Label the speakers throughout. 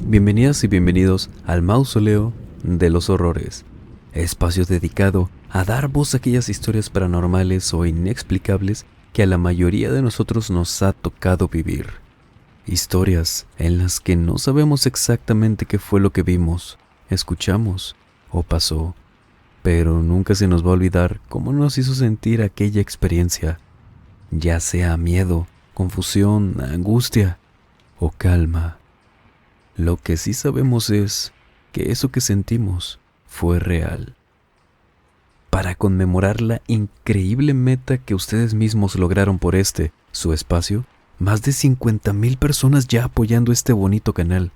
Speaker 1: Bienvenidas y bienvenidos al Mausoleo de los Horrores, espacio dedicado a dar voz a aquellas historias paranormales o inexplicables que a la mayoría de nosotros nos ha tocado vivir. Historias en las que no sabemos exactamente qué fue lo que vimos, escuchamos o pasó, pero nunca se nos va a olvidar cómo nos hizo sentir aquella experiencia, ya sea miedo, confusión, angustia o calma. Lo que sí sabemos es que eso que sentimos fue real. Para conmemorar la increíble meta que ustedes mismos lograron por su espacio, más de 50,000 personas ya apoyando este bonito canal,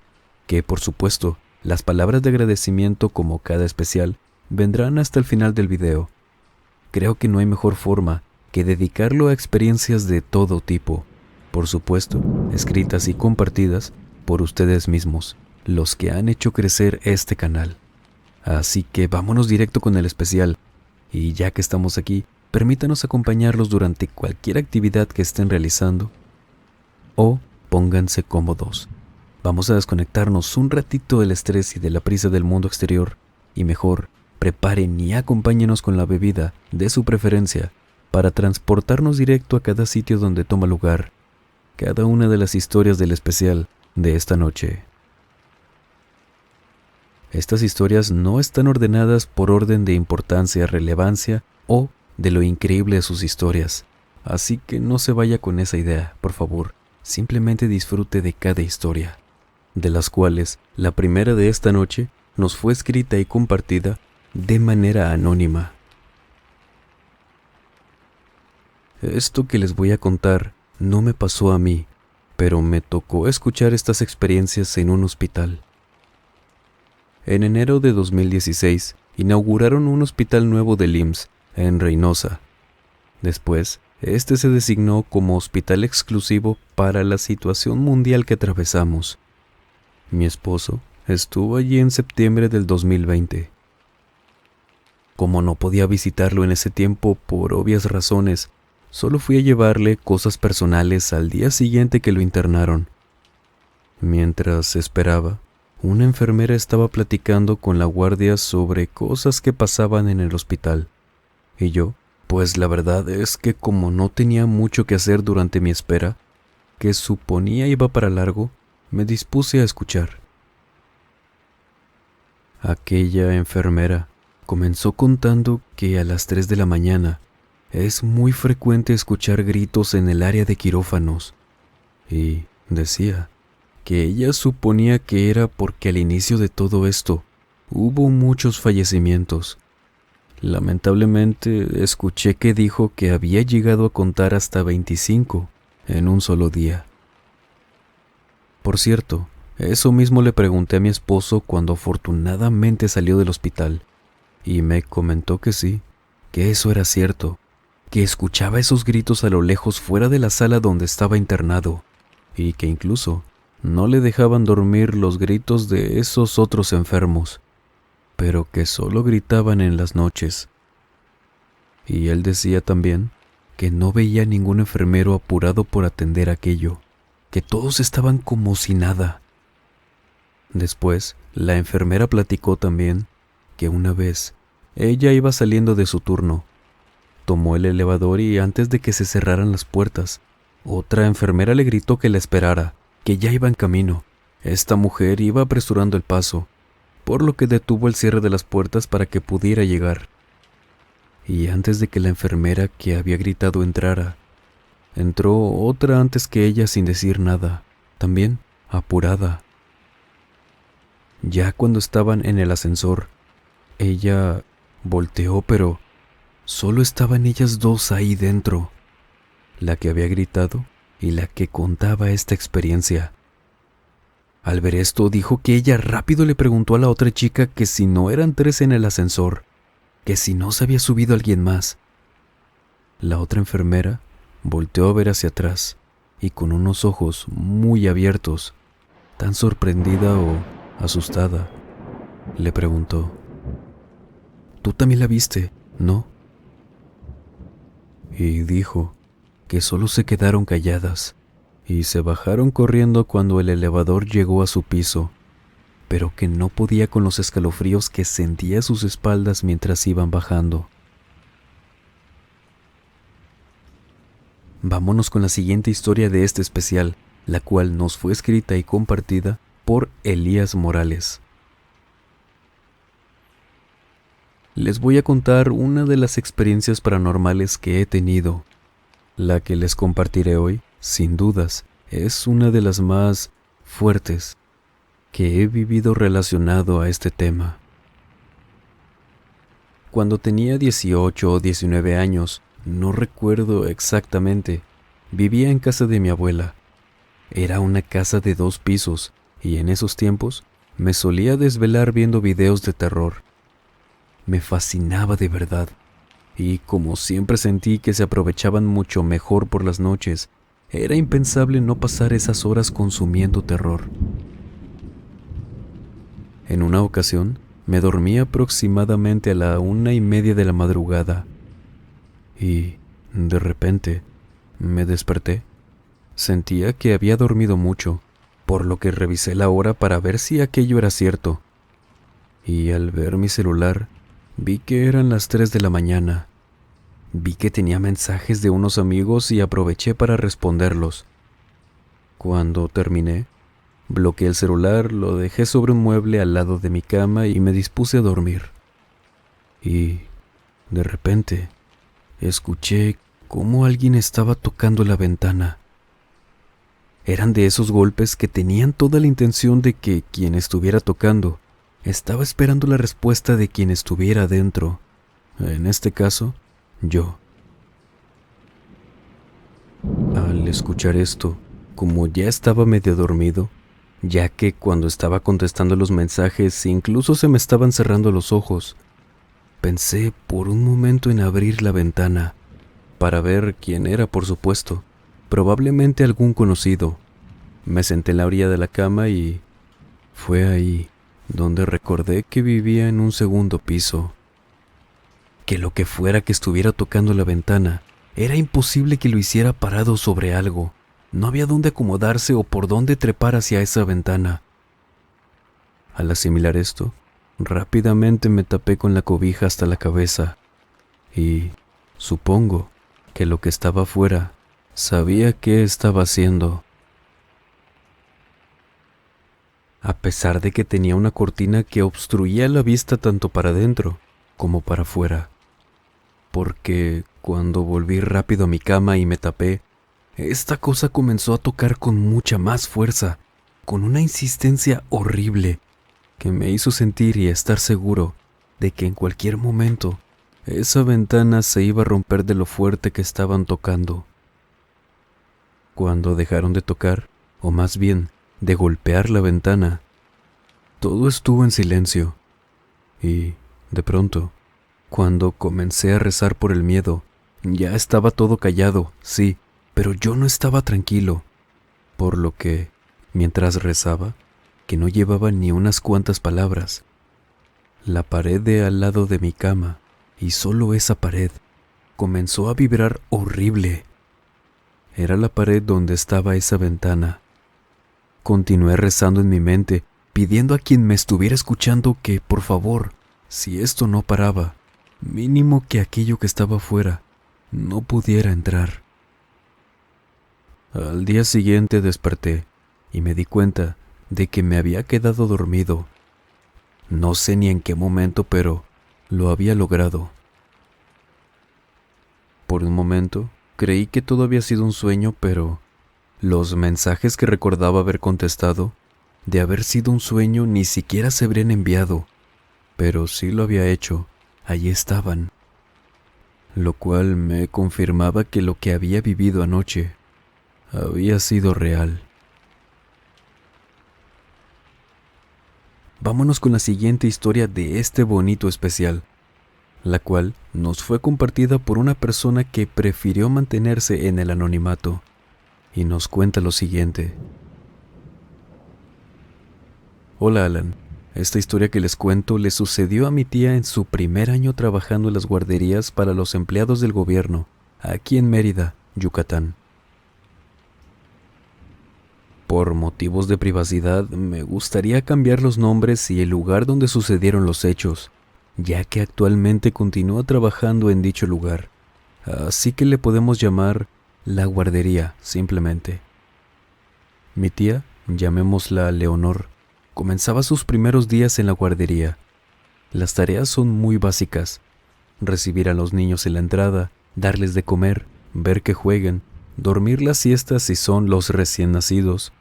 Speaker 1: que por supuesto, las palabras de agradecimiento como cada especial vendrán hasta el final del video. Creo que no hay mejor forma que dedicarlo a experiencias de todo tipo, por supuesto, escritas y compartidas por ustedes mismos, los que han hecho crecer este canal. Así que vámonos directo con el especial, y ya que estamos aquí, permítanos acompañarlos durante cualquier actividad que estén realizando, o pónganse cómodos. Vamos a desconectarnos un ratito del estrés y de la prisa del mundo exterior, y mejor, preparen y acompáñenos con la bebida de su preferencia para transportarnos directo a cada sitio donde toma lugar cada una de las historias del especial de esta noche. Estas historias no están ordenadas por orden de importancia, relevancia o de lo increíble de sus historias, así que no se vaya con esa idea, por favor, simplemente disfrute de cada historia, de las cuales la primera de esta noche nos fue escrita y compartida de manera anónima. Esto que les voy a contar no me pasó a mí, pero me tocó escuchar estas experiencias en un hospital. En enero de 2016, inauguraron un hospital nuevo del IMSS en Reynosa. Después, este se designó como hospital exclusivo para la situación mundial que atravesamos. Mi esposo estuvo allí en septiembre del 2020. Como no podía visitarlo en ese tiempo por obvias razones, solo fui a llevarle cosas personales al día siguiente que lo internaron. Mientras esperaba, una enfermera estaba platicando con la guardia sobre cosas que pasaban en el hospital. Y yo, pues la verdad es que como no tenía mucho que hacer durante mi espera, que suponía iba para largo, me dispuse a escuchar. Aquella enfermera comenzó contando que a las 3 de la mañana es muy frecuente escuchar gritos en el área de quirófanos, y decía que ella suponía que era porque al inicio de todo esto hubo muchos fallecimientos. Lamentablemente escuché que dijo que había llegado a contar hasta 25 en un solo día. Por cierto, eso mismo le pregunté a mi esposo cuando afortunadamente salió del hospital, y me comentó que sí, que eso era cierto, que escuchaba esos gritos a lo lejos fuera de la sala donde estaba internado, y que incluso no le dejaban dormir los gritos de esos otros enfermos, pero que solo gritaban en las noches. Y él decía también que no veía ningún enfermero apurado por atender aquello, que todos estaban como si nada. Después, la enfermera platicó también que una vez ella iba saliendo de su turno, tomó el elevador y antes de que se cerraran las puertas, otra enfermera le gritó que la esperara, que ya iba en camino. Esta mujer iba apresurando el paso, por lo que detuvo el cierre de las puertas para que pudiera llegar. Y antes de que la enfermera que había gritado entrara, entró otra antes que ella sin decir nada, también apurada. Ya cuando estaban en el ascensor, ella volteó, pero solo estaban ellas dos ahí dentro, la que había gritado y la que contaba esta experiencia. Al ver esto, dijo que ella rápido le preguntó a la otra chica que si no eran 3 en el ascensor, que si no se había subido alguien más. La otra enfermera volteó a ver hacia atrás y con unos ojos muy abiertos, tan sorprendida o asustada, le preguntó: «¿Tú también la viste, no?». Y dijo que solo se quedaron calladas y se bajaron corriendo cuando el elevador llegó a su piso pero que no podía con los escalofríos que sentía a sus espaldas mientras iban bajando. Vámonos con la siguiente historia de este especial, la cual nos fue escrita y compartida por Elías Morales. Les voy a contar una de las experiencias paranormales que he tenido. La que les compartiré hoy, sin dudas, es una de las más fuertes que he vivido relacionado a este tema. Cuando tenía 18 o 19 años, no recuerdo exactamente, vivía en casa de mi abuela. Era una casa de 2 pisos y en esos tiempos me solía desvelar viendo videos de terror. Me fascinaba de verdad, y como siempre sentí que se aprovechaban mucho mejor por las noches, era impensable no pasar esas horas consumiendo terror. En una ocasión, me dormí aproximadamente a la 1:30 de la madrugada, y, de repente, me desperté. Sentía que había dormido mucho, por lo que revisé la hora para ver si aquello era cierto, y al ver mi celular, vi que eran las 3 de la mañana. Vi que tenía mensajes de unos amigos y aproveché para responderlos. Cuando terminé, bloqueé el celular, lo dejé sobre un mueble al lado de mi cama y me dispuse a dormir. Y, de repente, escuché cómo alguien estaba tocando la ventana. Eran de esos golpes que tenían toda la intención de que quien estuviera tocando estaba esperando la respuesta de quien estuviera adentro, en este caso, yo. Al escuchar esto, como ya estaba medio dormido, ya que cuando estaba contestando los mensajes incluso se me estaban cerrando los ojos, pensé por un momento en abrir la ventana, para ver quién era, por supuesto, probablemente algún conocido. Me senté en la orilla de la cama y fue ahí donde recordé que vivía en un segundo piso. Que lo que fuera que estuviera tocando la ventana, era imposible que lo hiciera parado sobre algo. No había dónde acomodarse o por dónde trepar hacia esa ventana. Al asimilar esto, rápidamente me tapé con la cobija hasta la cabeza y supongo que lo que estaba afuera sabía qué estaba haciendo. A pesar de que tenía una cortina que obstruía la vista tanto para adentro como para afuera, porque cuando volví rápido a mi cama y me tapé, esta cosa comenzó a tocar con mucha más fuerza, con una insistencia horrible, que me hizo sentir y estar seguro de que en cualquier momento esa ventana se iba a romper de lo fuerte que estaban tocando. Cuando dejaron de tocar, o más bien, de golpear la ventana, todo estuvo en silencio, y, de pronto, cuando comencé a rezar por el miedo, ya estaba todo callado, sí, pero yo no estaba tranquilo, por lo que, mientras rezaba, que no llevaba ni unas cuantas palabras, la pared de al lado de mi cama, y solo esa pared, comenzó a vibrar horrible. Era la pared donde estaba esa ventana. Continué rezando en mi mente, pidiendo a quien me estuviera escuchando que, por favor, si esto no paraba, mínimo que aquello que estaba afuera no pudiera entrar. Al día siguiente desperté y me di cuenta de que me había quedado dormido. No sé ni en qué momento, pero lo había logrado. Por un momento, creí que todo había sido un sueño, pero los mensajes que recordaba haber contestado, de haber sido un sueño, ni siquiera se habrían enviado, pero sí lo había hecho, allí estaban, lo cual me confirmaba que lo que había vivido anoche había sido real. Vámonos con la siguiente historia de este bonito especial, la cual nos fue compartida por una persona que prefirió mantenerse en el anonimato, y nos cuenta lo siguiente. Hola Alan, esta historia que les cuento le sucedió a mi tía en su primer año trabajando en las guarderías para los empleados del gobierno, aquí en Mérida, Yucatán. Por motivos de privacidad, me gustaría cambiar los nombres y el lugar donde sucedieron los hechos, ya que actualmente continúa trabajando en dicho lugar. Así que le podemos llamar la guardería, simplemente. Mi tía, llamémosla Leonor, comenzaba sus primeros días en la guardería. Las tareas son muy básicas: recibir a los niños en la entrada, darles de comer, ver que jueguen, dormir las siestas si son los recién nacidos,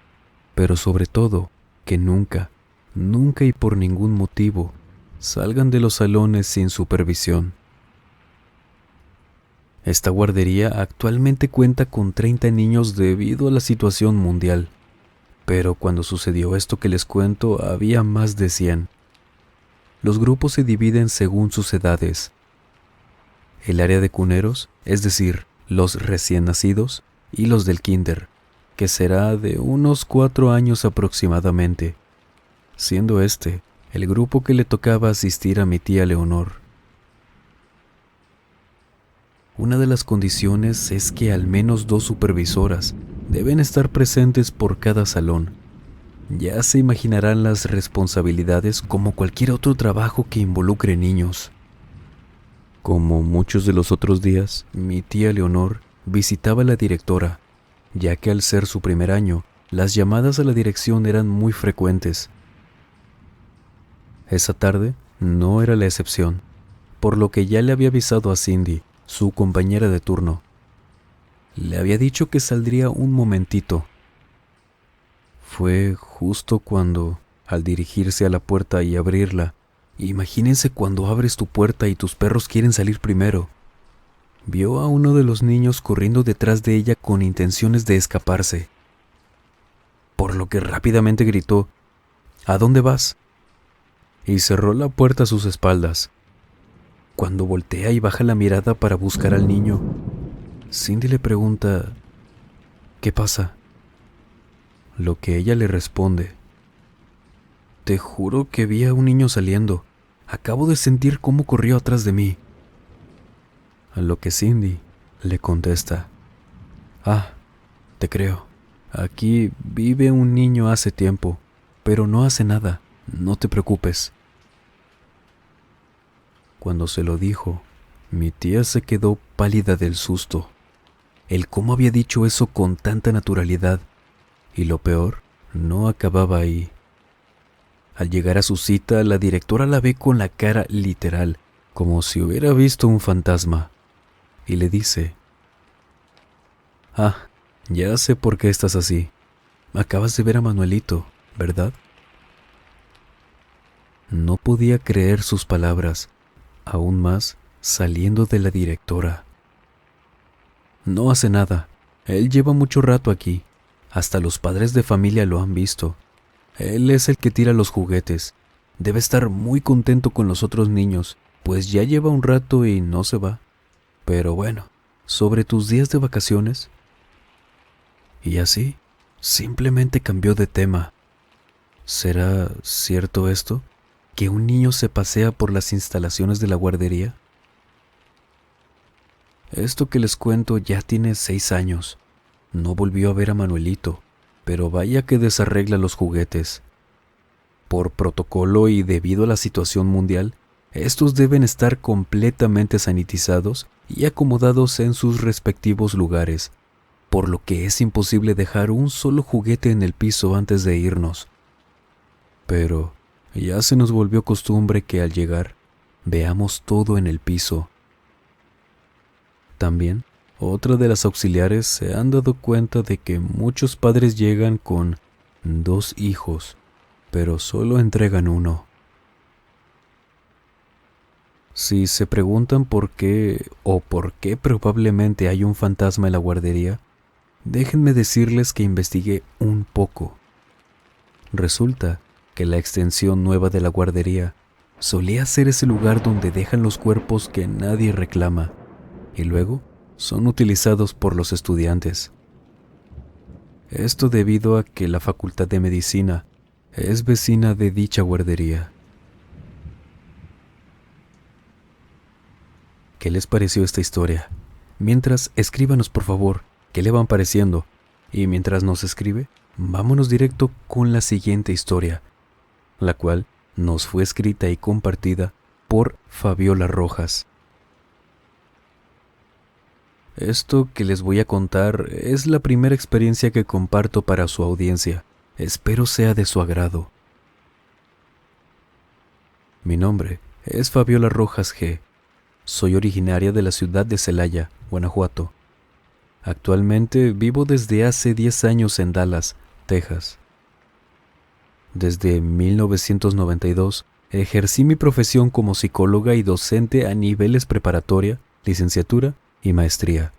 Speaker 1: pero sobre todo, que nunca, nunca y por ningún motivo, salgan de los salones sin supervisión. Esta guardería actualmente cuenta con 30 niños debido a la situación mundial, pero cuando sucedió esto que les cuento había más de 100. Los grupos se dividen según sus edades. El área de cuneros, es decir, los recién nacidos, y los del kinder, que será de unos 4 años aproximadamente, siendo este el grupo que le tocaba asistir a mi tía Leonor. Una de las condiciones es que al menos 2 supervisoras deben estar presentes por cada salón. Ya se imaginarán las responsabilidades como cualquier otro trabajo que involucre niños. Como muchos de los otros días, mi tía Leonor visitaba a la directora, ya que al ser su primer año, las llamadas a la dirección eran muy frecuentes. Esa tarde no era la excepción, por lo que ya le había avisado a Cindy, su compañera de turno. Le había dicho que saldría un momentito. Fue justo cuando, al dirigirse a la puerta y abrirla, imagínense cuando abres tu puerta y tus perros quieren salir primero, vio a uno de los niños corriendo detrás de ella con intenciones de escaparse, por lo que rápidamente gritó: «¿A dónde vas?», y cerró la puerta a sus espaldas. Cuando voltea y baja la mirada para buscar al niño, Cindy le pregunta: «¿Qué pasa?». Lo que ella le responde: «Te juro que vi a un niño saliendo. Acabo de sentir cómo corrió atrás de mí». A lo que Cindy le contesta: «Ah, te creo. Aquí vive un niño hace tiempo, pero no hace nada. No te preocupes». Cuando se lo dijo, mi tía se quedó pálida del susto. El cómo había dicho eso con tanta naturalidad. Y lo peor, no acababa ahí. Al llegar a su cita, la directora la ve con la cara literal, como si hubiera visto un fantasma, y le dice: «Ah, ya sé por qué estás así. Acabas de ver a Manuelito, ¿verdad?». No podía creer sus palabras, aún más saliendo de la directora. «No hace nada. Él lleva mucho rato aquí. Hasta los padres de familia lo han visto. Él es el que tira los juguetes. Debe estar muy contento con los otros niños, pues ya lleva un rato y no se va. Pero bueno, sobre tus días de vacaciones». Y así, simplemente cambió de tema. ¿Será cierto esto? ¿Que un niño se pasea por las instalaciones de la guardería? Esto que les cuento ya tiene 6 años. No volvió a ver a Manuelito, pero vaya que desarregla los juguetes. Por protocolo y debido a la situación mundial, estos deben estar completamente sanitizados y acomodados en sus respectivos lugares, por lo que es imposible dejar un solo juguete en el piso antes de irnos. Pero ya se nos volvió costumbre que al llegar, veamos todo en el piso. También, otra de las auxiliares se han dado cuenta de que muchos padres llegan con 2 hijos, pero solo entregan uno. Si se preguntan por qué o por qué probablemente hay un fantasma en la guardería, déjenme decirles que investigué un poco. Resulta que la extensión nueva de la guardería solía ser ese lugar donde dejan los cuerpos que nadie reclama y luego son utilizados por los estudiantes. Esto debido a que la Facultad de Medicina es vecina de dicha guardería. ¿Qué les pareció esta historia? Mientras, escríbanos por favor, ¿qué le van pareciendo? Y mientras nos escribe, Vámonos directo con la siguiente historia, la cual nos fue escrita y compartida por Fabiola Rojas. Esto que les voy a contar es la primera experiencia que comparto para su audiencia. Espero sea de su agrado. Mi nombre es Fabiola Rojas G. Soy originaria de la ciudad de Celaya, Guanajuato. Actualmente vivo desde hace 10 años en Dallas, Texas. Desde 1992 ejercí mi profesión como psicóloga y docente a niveles preparatoria, licenciatura y maestría,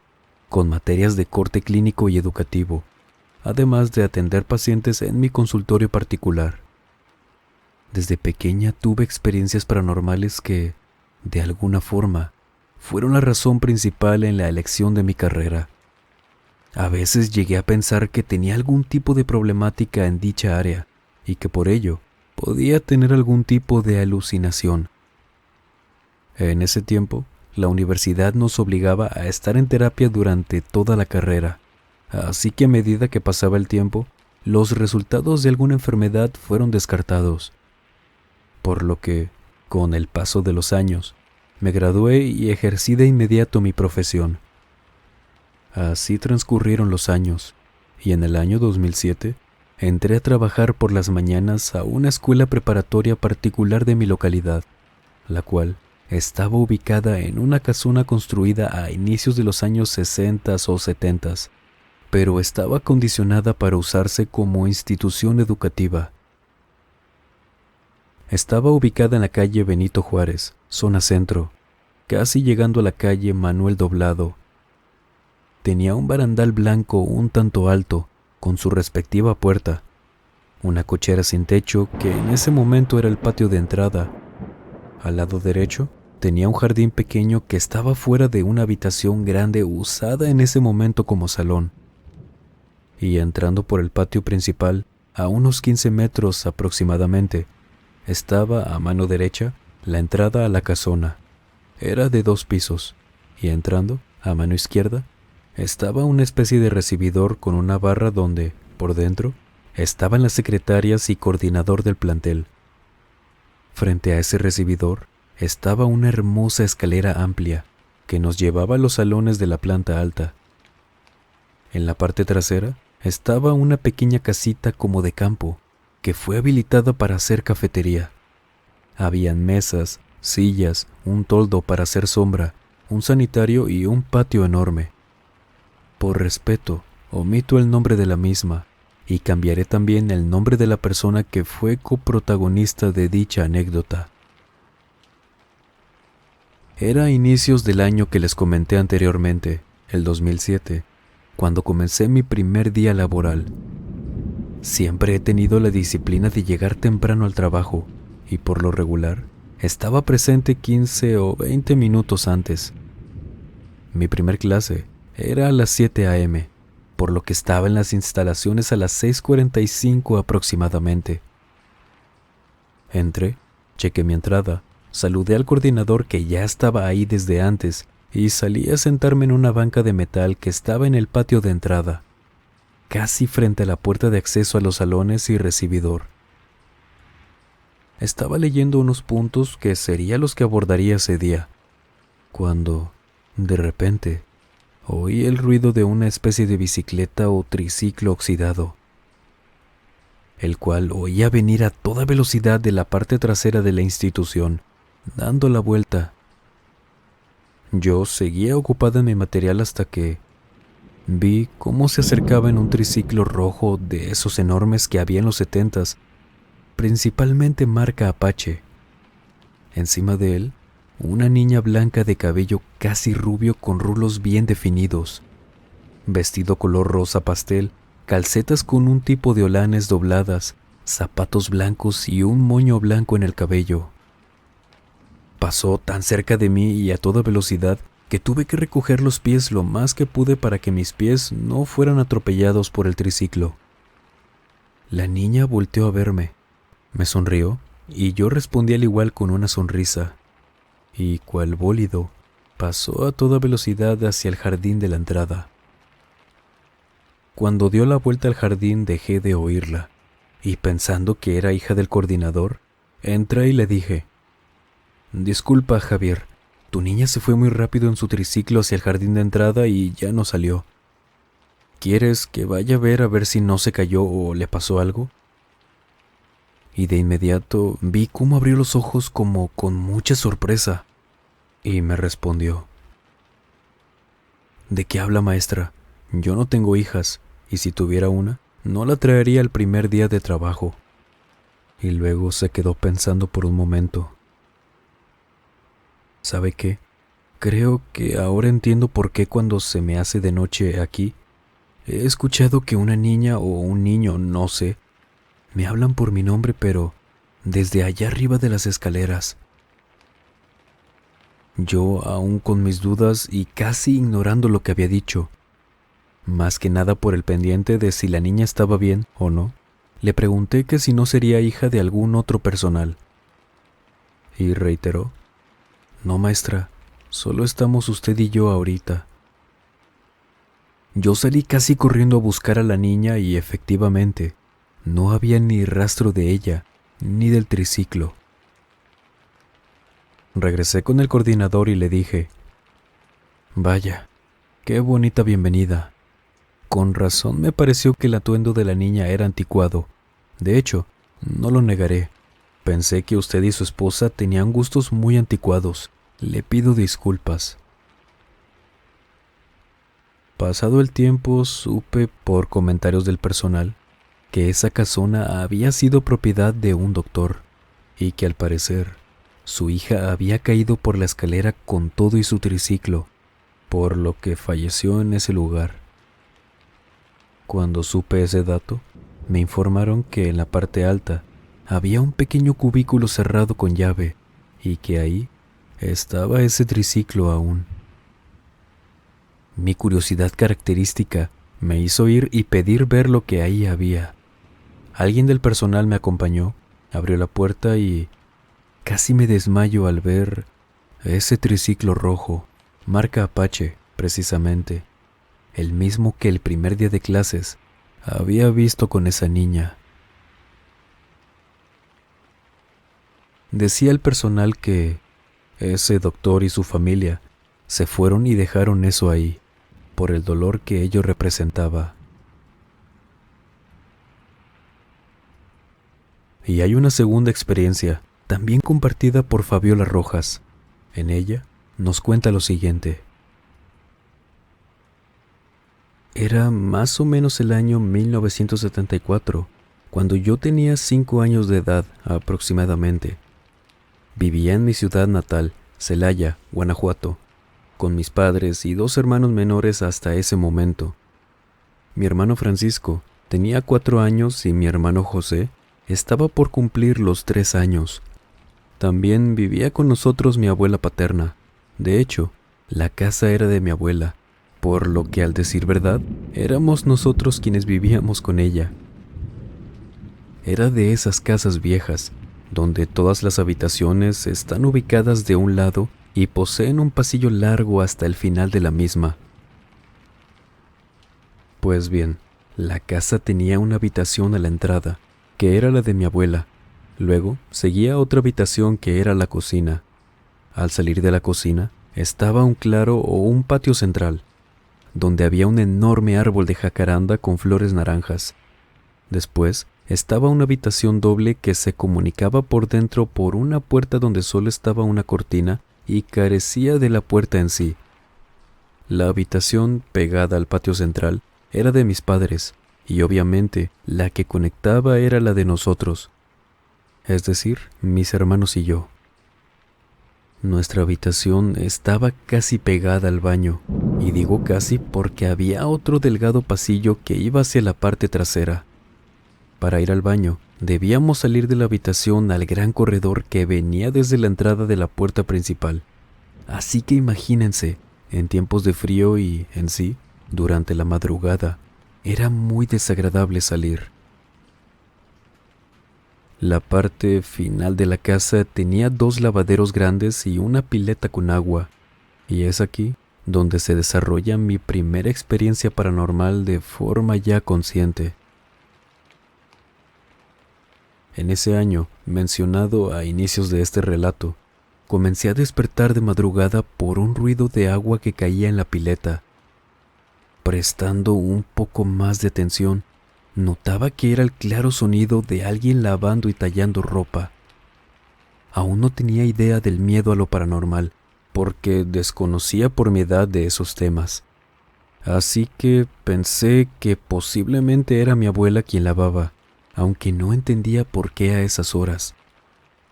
Speaker 1: con materias de corte clínico y educativo, además de atender pacientes en mi consultorio particular. Desde pequeña tuve experiencias paranormales que, de alguna forma, fueron la razón principal en la elección de mi carrera. A veces llegué a pensar que tenía algún tipo de problemática en dicha área y que por ello podía tener algún tipo de alucinación. En ese tiempo, la universidad nos obligaba a estar en terapia durante toda la carrera, así que a medida que pasaba el tiempo, los resultados de alguna enfermedad fueron descartados. Por lo que, con el paso de los años, me gradué y ejercí de inmediato mi profesión. Así transcurrieron los años, y en el año 2007 entré a trabajar por las mañanas a una escuela preparatoria particular de mi localidad, la cual estaba ubicada en una casona construida a inicios de los años 60 o 70, pero estaba acondicionada para usarse como institución educativa. Estaba ubicada en la calle Benito Juárez, zona centro, casi llegando a la calle Manuel Doblado. Tenía un barandal blanco un tanto alto, con su respectiva puerta, una cochera sin techo que en ese momento era el patio de entrada. Al lado derecho tenía un jardín pequeño que estaba fuera de una habitación grande usada en ese momento como salón. Y entrando por el patio principal, a unos 15 metros aproximadamente, estaba a mano derecha la entrada a la casona. Era de 2 pisos, y entrando, a mano izquierda, estaba una especie de recibidor con una barra donde, por dentro, estaban las secretarias y coordinador del plantel. Frente a ese recibidor estaba una hermosa escalera amplia que nos llevaba a los salones de la planta alta. En la parte trasera estaba una pequeña casita como de campo que fue habilitada para hacer cafetería. Habían mesas, sillas, un toldo para hacer sombra, un sanitario y un patio enorme. Por respeto, omito el nombre de la misma y cambiaré también el nombre de la persona que fue coprotagonista de dicha anécdota. Era a inicios del año que les comenté anteriormente, el 2007, cuando comencé mi primer día laboral. Siempre he tenido la disciplina de llegar temprano al trabajo y por lo regular estaba presente 15 o 20 minutos antes. Mi primer clase era a las 7 a.m., por lo que estaba en las instalaciones a las 6:45 aproximadamente. Entré, chequé mi entrada, saludé al coordinador que ya estaba ahí desde antes y salí a sentarme en una banca de metal que estaba en el patio de entrada, casi frente a la puerta de acceso a los salones y recibidor. Estaba leyendo unos puntos que serían los que abordaría ese día, cuando, de repente, oí el ruido de una especie de bicicleta o triciclo oxidado, el cual oía venir a toda velocidad de la parte trasera de la institución, dando la vuelta. Yo seguía ocupada en mi material hasta que vi cómo se acercaba en un triciclo rojo de esos enormes que había en los 70s, principalmente marca Apache. Encima de él, una niña blanca de cabello casi rubio con rulos bien definidos, vestido color rosa pastel, calcetas con un tipo de holanes dobladas, zapatos blancos y un moño blanco en el cabello. Pasó tan cerca de mí y a toda velocidad que tuve que recoger los pies lo más que pude para que mis pies no fueran atropellados por el triciclo. La niña volteó a verme, me sonrió y yo respondí al igual con una sonrisa, y cual bólido pasó a toda velocidad hacia el jardín de la entrada. Cuando dio la vuelta al jardín dejé de oírla, y pensando que era hija del coordinador, entré y le dije: «Disculpa, Javier, tu niña se fue muy rápido en su triciclo hacia el jardín de entrada y ya no salió. ¿Quieres que vaya a ver si no se cayó o le pasó algo?». Y de inmediato vi cómo abrió los ojos como con mucha sorpresa, y me respondió: «¿De qué habla, maestra? Yo no tengo hijas, y si tuviera una, no la traería el primer día de trabajo». Y luego se quedó pensando por un momento. ¿Sabe qué? Creo que ahora entiendo por qué cuando se me hace de noche aquí, he escuchado que una niña o un niño, no sé, me hablan por mi nombre, pero desde allá arriba de las escaleras. Yo, aún con mis dudas y casi ignorando lo que había dicho, más que nada por el pendiente de si la niña estaba bien o no, le pregunté que si no sería hija de algún otro personal. Y reiteró: «No, maestra, solo estamos usted y yo ahorita». Yo salí casi corriendo a buscar a la niña y efectivamente, no había ni rastro de ella, ni del triciclo. Regresé con el coordinador y le dije: «Vaya, qué bonita bienvenida. Con razón me pareció que el atuendo de la niña era anticuado. De hecho, no lo negaré. Pensé que usted y su esposa tenían gustos muy anticuados. Le pido disculpas». Pasado el tiempo, supe por comentarios del personal que esa casona había sido propiedad de un doctor y que al parecer su hija había caído por la escalera con todo y su triciclo, por lo que falleció en ese lugar. Cuando supe ese dato, me informaron que en la parte alta había un pequeño cubículo cerrado con llave y que ahí estaba ese triciclo aún. Mi curiosidad característica me hizo ir y pedir ver lo que ahí había. Alguien del personal me acompañó, abrió la puerta y casi me desmayo al ver ese triciclo rojo, marca Apache, precisamente, el mismo que el primer día de clases había visto con esa niña. Decía el personal que ese doctor y su familia se fueron y dejaron eso ahí, por el dolor que ello representaba. Y hay una segunda experiencia, también compartida por Fabiola Rojas. En ella nos cuenta lo siguiente. Era más o menos el año 1974, cuando yo tenía 5 años de edad aproximadamente. Vivía en mi ciudad natal, Celaya, Guanajuato, con mis padres y 2 hermanos menores hasta ese momento. Mi hermano Francisco tenía 4 años y mi hermano José estaba por cumplir los 3 años. También vivía con nosotros mi abuela paterna. De hecho, la casa era de mi abuela, por lo que, al decir verdad, éramos nosotros quienes vivíamos con ella. Era de esas casas viejas, donde todas las habitaciones están ubicadas de un lado y poseen un pasillo largo hasta el final de la misma. Pues bien, la casa tenía una habitación a la entrada, que era la de mi abuela. Luego seguía otra habitación que era la cocina. Al salir de la cocina estaba un claro o un patio central, donde había un enorme árbol de jacaranda con flores naranjas. Después estaba una habitación doble que se comunicaba por dentro por una puerta donde solo estaba una cortina y carecía de la puerta en sí. La habitación pegada al patio central era de mis padres, y obviamente la que conectaba era la de nosotros, es decir, mis hermanos y yo. Nuestra habitación estaba casi pegada al baño, y digo casi porque había otro delgado pasillo que iba hacia la parte trasera. Para ir al baño, debíamos salir de la habitación al gran corredor que venía desde la entrada de la puerta principal. Así que imagínense, en tiempos de frío y, en sí, durante la madrugada, era muy desagradable salir. La parte final de la casa tenía 2 lavaderos grandes y una pileta con agua, y es aquí donde se desarrolla mi primera experiencia paranormal de forma ya consciente. En ese año, mencionado a inicios de este relato, comencé a despertar de madrugada por un ruido de agua que caía en la pileta. Prestando un poco más de atención, notaba que era el claro sonido de alguien lavando y tallando ropa. Aún no tenía idea del miedo a lo paranormal, porque desconocía por mi edad de esos temas. Así que pensé que posiblemente era mi abuela quien lavaba, aunque no entendía por qué a esas horas,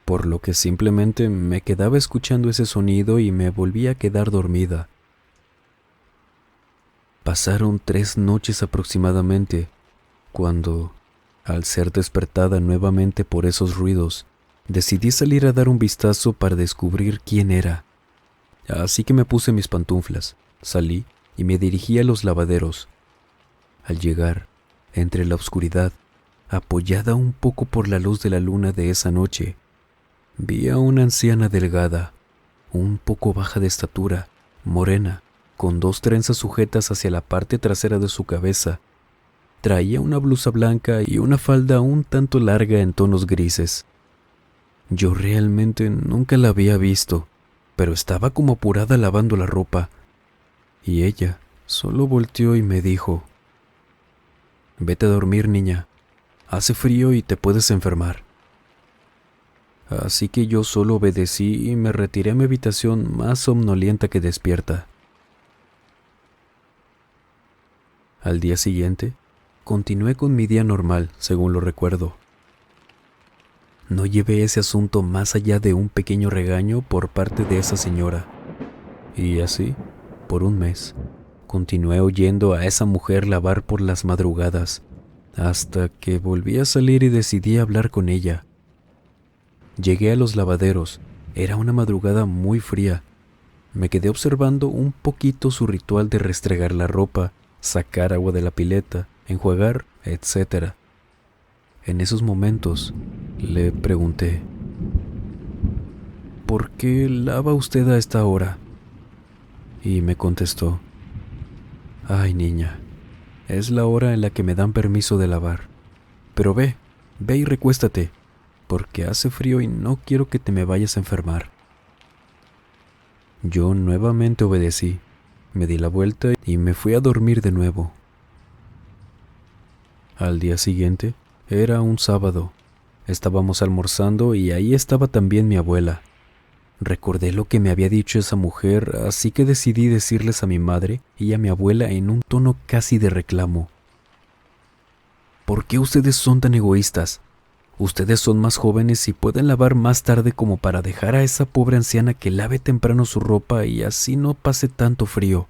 Speaker 1: por lo que simplemente me quedaba escuchando ese sonido y me volvía a quedar dormida. Pasaron 3 noches aproximadamente, cuando, al ser despertada nuevamente por esos ruidos, decidí salir a dar un vistazo para descubrir quién era. Así que me puse mis pantuflas, salí y me dirigí a los lavaderos. Al llegar, entre la oscuridad, apoyada un poco por la luz de la luna de esa noche, vi a una anciana delgada, un poco baja de estatura, morena, con 2 trenzas sujetas hacia la parte trasera de su cabeza. Traía una blusa blanca y una falda un tanto larga en tonos grises. Yo realmente nunca la había visto, pero estaba como apurada lavando la ropa, y ella solo volteó y me dijo: «Vete a dormir, niña. Hace frío y te puedes enfermar». Así que yo solo obedecí y me retiré a mi habitación más somnolienta que despierta. Al día siguiente, continué con mi día normal, según lo recuerdo. No llevé ese asunto más allá de un pequeño regaño por parte de esa señora. Y así, por un mes, continué oyendo a esa mujer lavar por las madrugadas, hasta que volví a salir y decidí hablar con ella. Llegué a los lavaderos. Era una madrugada muy fría. Me quedé observando un poquito su ritual de restregar la ropa, sacar agua de la pileta, enjuagar, etc. En esos momentos, le pregunté: «¿Por qué lava usted a esta hora?». Y me contestó: «Ay, niña, es la hora en la que me dan permiso de lavar. Pero ve y recuéstate, porque hace frío y no quiero que te me vayas a enfermar». Yo nuevamente obedecí, me di la vuelta y me fui a dormir de nuevo. Al día siguiente, era un sábado. Estábamos almorzando y ahí estaba también mi abuela. Recordé lo que me había dicho esa mujer, así que decidí decirles a mi madre y a mi abuela en un tono casi de reclamo: «¿Por qué ustedes son tan egoístas? Ustedes son más jóvenes y pueden lavar más tarde como para dejar a esa pobre anciana que lave temprano su ropa y así no pase tanto frío».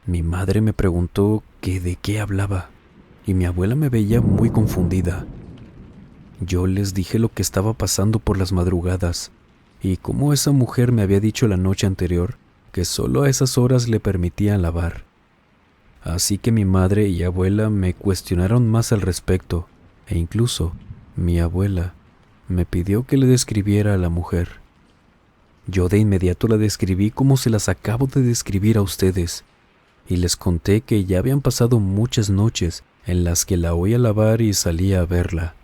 Speaker 1: Mi madre me preguntó que de qué hablaba y mi abuela me veía muy confundida. Yo les dije lo que estaba pasando por las madrugadas y cómo esa mujer me había dicho la noche anterior que solo a esas horas le permitían lavar. Así que mi madre y abuela me cuestionaron más al respecto, e incluso mi abuela me pidió que le describiera a la mujer. Yo de inmediato la describí como se las acabo de describir a ustedes, y les conté que ya habían pasado muchas noches en las que la oía lavar y salía a verla.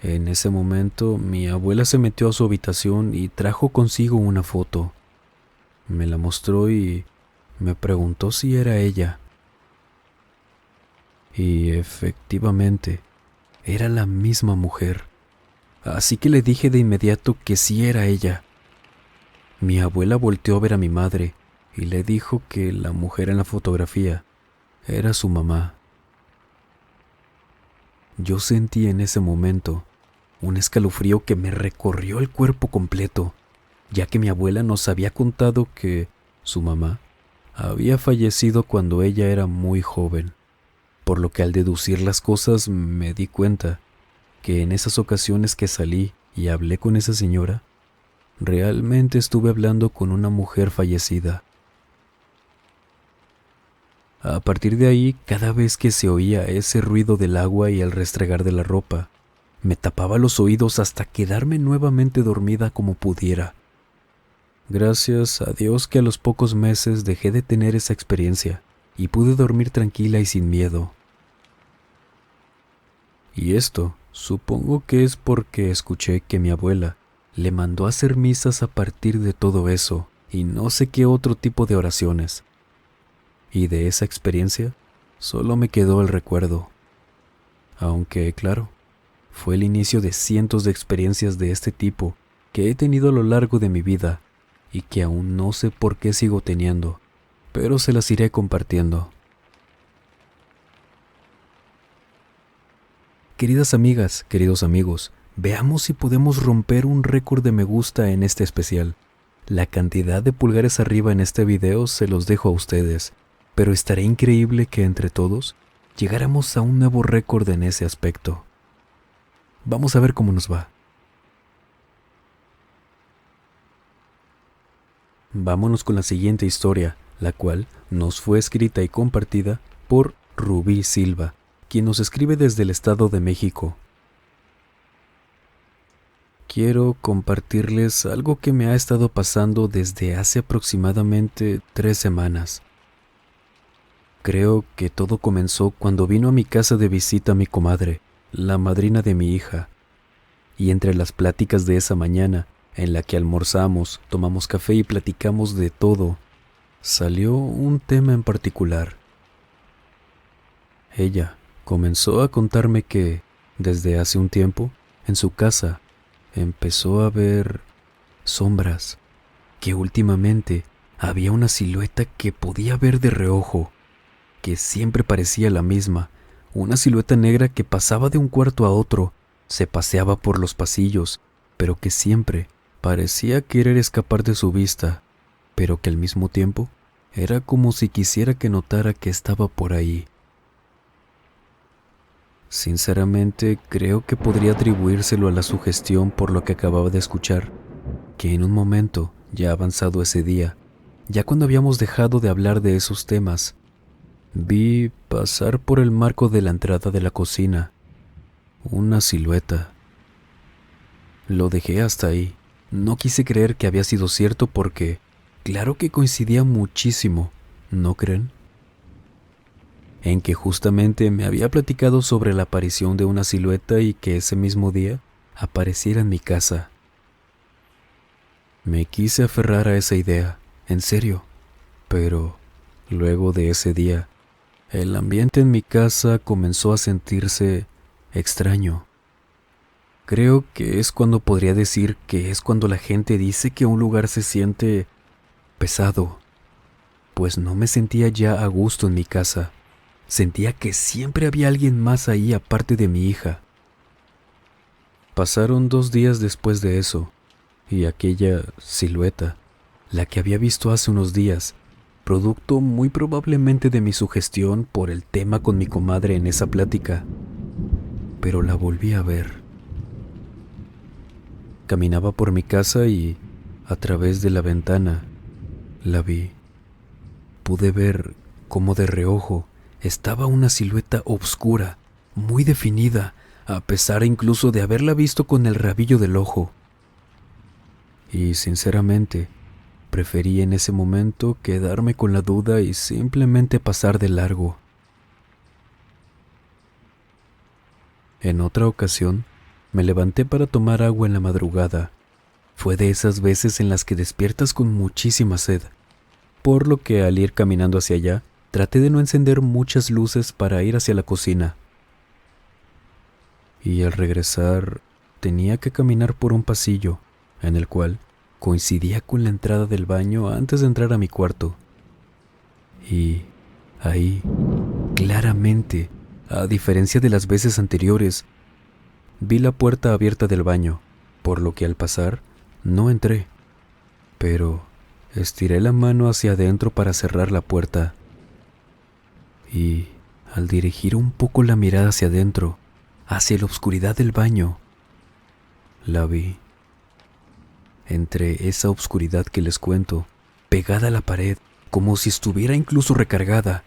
Speaker 1: En ese momento, mi abuela se metió a su habitación y trajo consigo una foto. Me la mostró y me preguntó si era ella. Y efectivamente, era la misma mujer. Así que le dije de inmediato que sí era ella. Mi abuela volteó a ver a mi madre y le dijo que la mujer en la fotografía era su mamá. Yo sentí en ese momento un escalofrío que me recorrió el cuerpo completo, ya que mi abuela nos había contado que su mamá había fallecido cuando ella era muy joven, por lo que al deducir las cosas me di cuenta que en esas ocasiones que salí y hablé con esa señora, realmente estuve hablando con una mujer fallecida. A partir de ahí, cada vez que se oía ese ruido del agua y el restregar de la ropa, me tapaba los oídos hasta quedarme nuevamente dormida como pudiera. Gracias a Dios que a los pocos meses dejé de tener esa experiencia y pude dormir tranquila y sin miedo. Y esto supongo que es porque escuché que mi abuela le mandó a hacer misas a partir de todo eso y no sé qué otro tipo de oraciones. Y de esa experiencia solo me quedó el recuerdo. Aunque, claro, fue el inicio de cientos de experiencias de este tipo que he tenido a lo largo de mi vida y que aún no sé por qué sigo teniendo, pero se las iré compartiendo. Queridas amigas, queridos amigos, veamos si podemos romper un récord de me gusta en este especial. La cantidad de pulgares arriba en este video se los dejo a ustedes, pero estaría increíble que entre todos llegáramos a un nuevo récord en ese aspecto. Vamos a ver cómo nos va. Vámonos con la siguiente historia, la cual nos fue escrita y compartida por Rubí Silva, quien nos escribe desde el Estado de México. Quiero compartirles algo que me ha estado pasando desde hace aproximadamente 3 semanas. Creo que todo comenzó cuando vino a mi casa de visita mi comadre, la madrina de mi hija, y entre las pláticas de esa mañana, en la que almorzamos, tomamos café y platicamos de todo, salió un tema en particular. Ella comenzó a contarme que, desde hace un tiempo, en su casa, empezó a ver sombras, que últimamente había una silueta que podía ver de reojo, que siempre parecía la misma, una silueta negra que pasaba de un cuarto a otro, se paseaba por los pasillos, pero que siempre parecía querer escapar de su vista, pero que al mismo tiempo era como si quisiera que notara que estaba por ahí. Sinceramente, creo que podría atribuírselo a la sugestión por lo que acababa de escuchar, que en un momento, ya avanzado ese día, ya cuando habíamos dejado de hablar de esos temas, vi pasar por el marco de la entrada de la cocina una silueta. Lo dejé hasta ahí. No quise creer que había sido cierto porque, claro que coincidía muchísimo, ¿no creen? En que justamente me había platicado sobre la aparición de una silueta y que ese mismo día apareciera en mi casa. Me quise aferrar a esa idea, en serio, pero luego de ese día, el ambiente en mi casa comenzó a sentirse extraño. Creo que es cuando podría decir que es cuando la gente dice que un lugar se siente pesado, pues no me sentía ya a gusto en mi casa. Sentía que siempre había alguien más ahí aparte de mi hija. Pasaron 2 días después de eso, y aquella silueta, la que había visto hace unos días, producto muy probablemente de mi sugestión por el tema con mi comadre en esa plática, pero la volví a ver. Caminaba por mi casa y, a través de la ventana, la vi. Pude ver cómo de reojo estaba una silueta oscura, muy definida, a pesar incluso de haberla visto con el rabillo del ojo. Y sinceramente, preferí en ese momento quedarme con la duda y simplemente pasar de largo. En otra ocasión, me levanté para tomar agua en la madrugada. Fue de esas veces en las que despiertas con muchísima sed, por lo que al ir caminando hacia allá, traté de no encender muchas luces para ir hacia la cocina. Y al regresar, tenía que caminar por un pasillo, en el cual coincidía con la entrada del baño antes de entrar a mi cuarto. Y ahí, claramente, a diferencia de las veces anteriores, vi la puerta abierta del baño, por lo que al pasar, no entré, pero estiré la mano hacia adentro para cerrar la puerta. Y al dirigir un poco la mirada hacia adentro, hacia la oscuridad del baño, la vi. Entre esa oscuridad que les cuento, pegada a la pared, como si estuviera incluso recargada,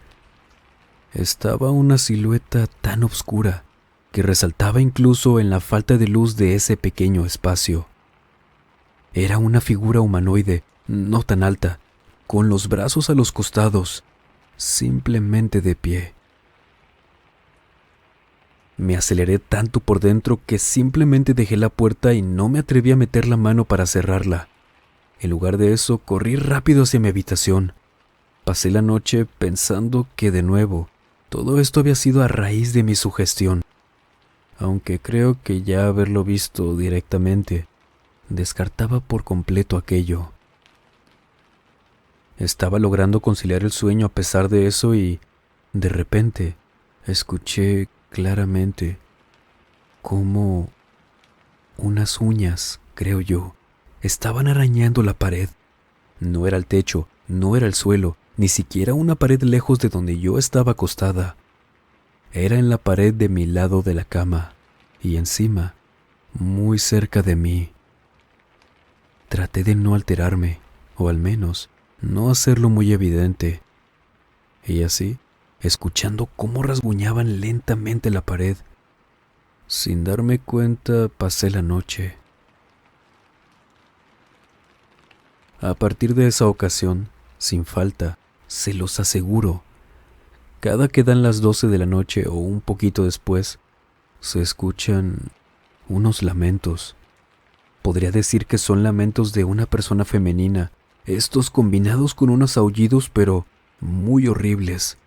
Speaker 1: estaba una silueta tan oscura que resaltaba incluso en la falta de luz de ese pequeño espacio. Era una figura humanoide no tan alta, con los brazos a los costados, simplemente de pie. Me aceleré tanto por dentro que simplemente dejé la puerta y no me atreví a meter la mano para cerrarla. En lugar de eso, corrí rápido hacia mi habitación. Pasé la noche pensando que de nuevo, todo esto había sido a raíz de mi sugestión. Aunque creo que ya haberlo visto directamente, descartaba por completo aquello. Estaba logrando conciliar el sueño a pesar de eso y, de repente, escuché claramente cómo unas uñas, creo yo, estaban arañando la pared. No era el techo, no era el suelo, ni siquiera una pared lejos de donde yo estaba acostada. Era en la pared de mi lado de la cama, y encima, muy cerca de mí. Traté de no alterarme, o al menos, no hacerlo muy evidente. Y así, escuchando cómo rasguñaban lentamente la pared, sin darme cuenta, pasé la noche. A partir de esa ocasión, sin falta, se los aseguro, cada que dan las 12 de la noche o un poquito después, se escuchan unos lamentos. Podría decir que son lamentos de una persona femenina, estos combinados con unos aullidos pero muy horribles.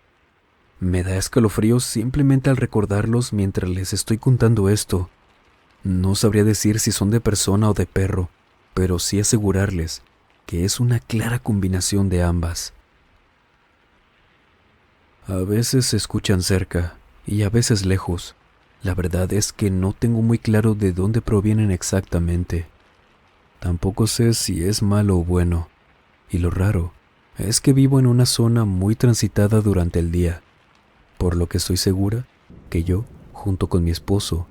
Speaker 1: Me da escalofríos simplemente al recordarlos mientras les estoy contando esto. No sabría decir si son de persona o de perro, pero sí asegurarles que es una clara combinación de ambas. A veces se escuchan cerca y a veces lejos. La verdad es que no tengo muy claro de dónde provienen exactamente. Tampoco sé si es malo o bueno. Y lo raro es que vivo en una zona muy transitada durante el día, por lo que estoy segura que yo, junto con mi esposo,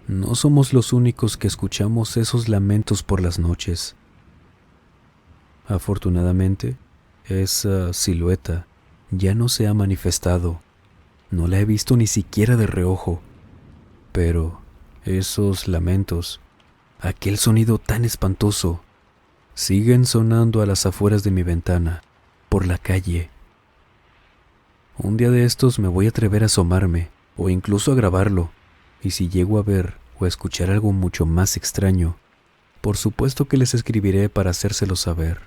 Speaker 1: no somos los únicos que escuchamos esos lamentos por las noches. Afortunadamente, esa silueta ya no se ha manifestado. No la he visto ni siquiera de reojo. Pero esos lamentos, aquel sonido tan espantoso, siguen sonando a las afueras de mi ventana, por la calle. Un día de estos me voy a atrever a asomarme, o incluso a grabarlo, y si llego a ver o a escuchar algo mucho más extraño, por supuesto que les escribiré para hacérselo saber.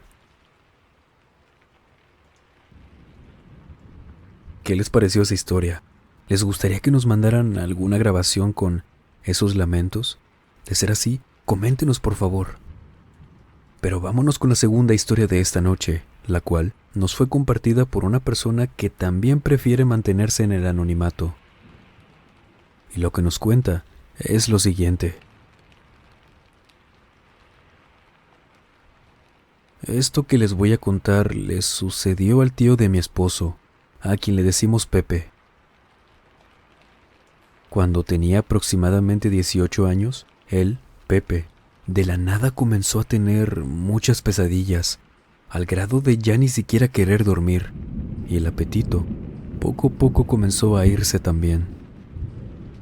Speaker 1: ¿Qué les pareció esa historia? ¿Les gustaría que nos mandaran alguna grabación con esos lamentos? De ser así, coméntenos por favor. Pero vámonos con la segunda historia de esta noche, la cual nos fue compartida por una persona que también prefiere mantenerse en el anonimato. Y lo que nos cuenta es lo siguiente. Esto que les voy a contar les sucedió al tío de mi esposo, a quien le decimos Pepe. Cuando tenía aproximadamente 18 años, él, Pepe, de la nada comenzó a tener muchas pesadillas, al grado de ya ni siquiera querer dormir, y el apetito poco a poco comenzó a irse también.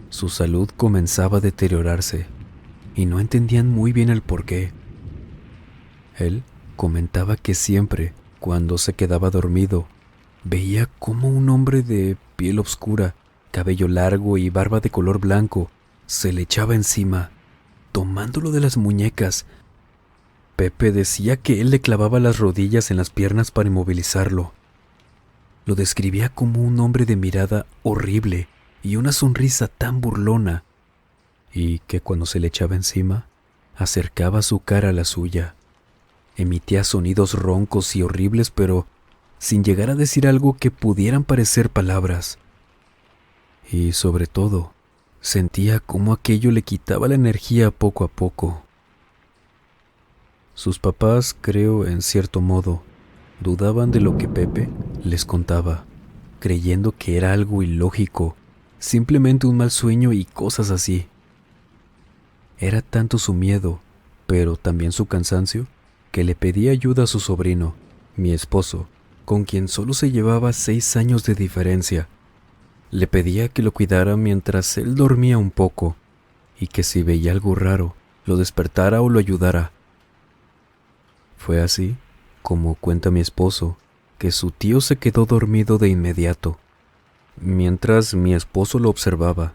Speaker 1: Su salud comenzaba a deteriorarse, y no entendían muy bien el porqué. Él comentaba que siempre, cuando se quedaba dormido, veía como un hombre de piel oscura, cabello largo y barba de color blanco, se le echaba encima, tomándolo de las muñecas. Pepe decía que él le clavaba las rodillas en las piernas para inmovilizarlo. Lo describía como un hombre de mirada horrible y una sonrisa tan burlona, y que cuando se le echaba encima, acercaba su cara a la suya. Emitía sonidos roncos y horribles, pero sin llegar a decir algo que pudieran parecer palabras. Y sobre todo, sentía cómo aquello le quitaba la energía poco a poco. Sus papás, creo en cierto modo, dudaban de lo que Pepe les contaba, creyendo que era algo ilógico, simplemente un mal sueño y cosas así. Era tanto su miedo, pero también su cansancio, que le pedía ayuda a su sobrino, mi esposo, con quien solo se llevaba 6 años de diferencia. Le pedía que lo cuidara mientras él dormía un poco, y que si veía algo raro, lo despertara o lo ayudara. Fue así como cuenta mi esposo, que su tío se quedó dormido de inmediato, mientras mi esposo lo observaba.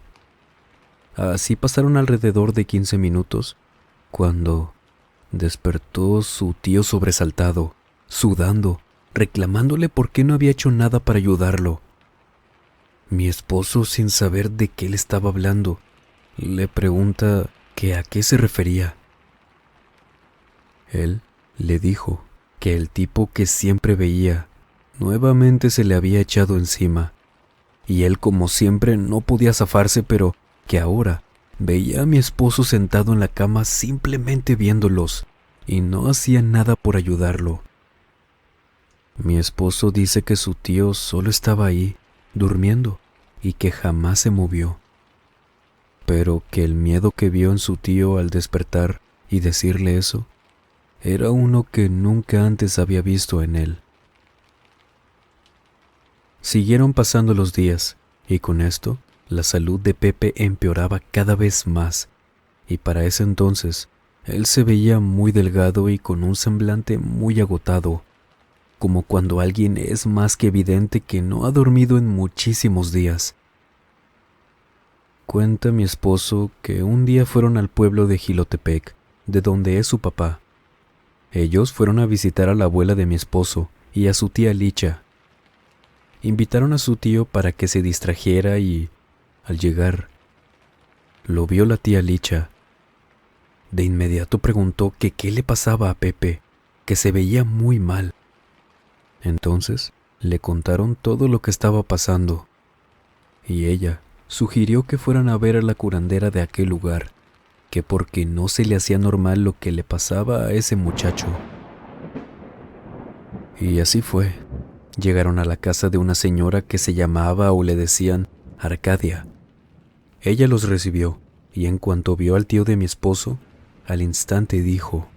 Speaker 1: Así pasaron alrededor de 15 minutos, cuando despertó su tío sobresaltado, sudando, reclamándole por qué no había hecho nada para ayudarlo. Mi esposo, sin saber de qué le estaba hablando, le pregunta que a qué se refería. Él le dijo que el tipo que siempre veía nuevamente se le había echado encima, y él como siempre no podía zafarse, pero que ahora veía a mi esposo sentado en la cama simplemente viéndolos, y no hacía nada por ayudarlo. Mi esposo dice que su tío solo estaba ahí, durmiendo, y que jamás se movió, pero que el miedo que vio en su tío al despertar y decirle eso era uno que nunca antes había visto en él. Siguieron pasando los días, y con esto, la salud de Pepe empeoraba cada vez más, y para ese entonces, él se veía muy delgado y con un semblante muy agotado, como cuando alguien es más que evidente que no ha dormido en muchísimos días. Cuenta mi esposo que un día fueron al pueblo de Jilotepec, de donde es su papá. Ellos fueron a visitar a la abuela de mi esposo y a su tía Licha. Invitaron a su tío para que se distrajera y, al llegar, lo vio la tía Licha. De inmediato preguntó que qué le pasaba a Pepe, que se veía muy mal. Entonces le contaron todo lo que estaba pasando, y ella sugirió que fueran a ver a la curandera de aquel lugar, que porque no se le hacía normal lo que le pasaba a ese muchacho. Y así fue. Llegaron a la casa de una señora que se llamaba o le decían Arcadia. Ella los recibió, y en cuanto vio al tío de mi esposo, al instante dijo: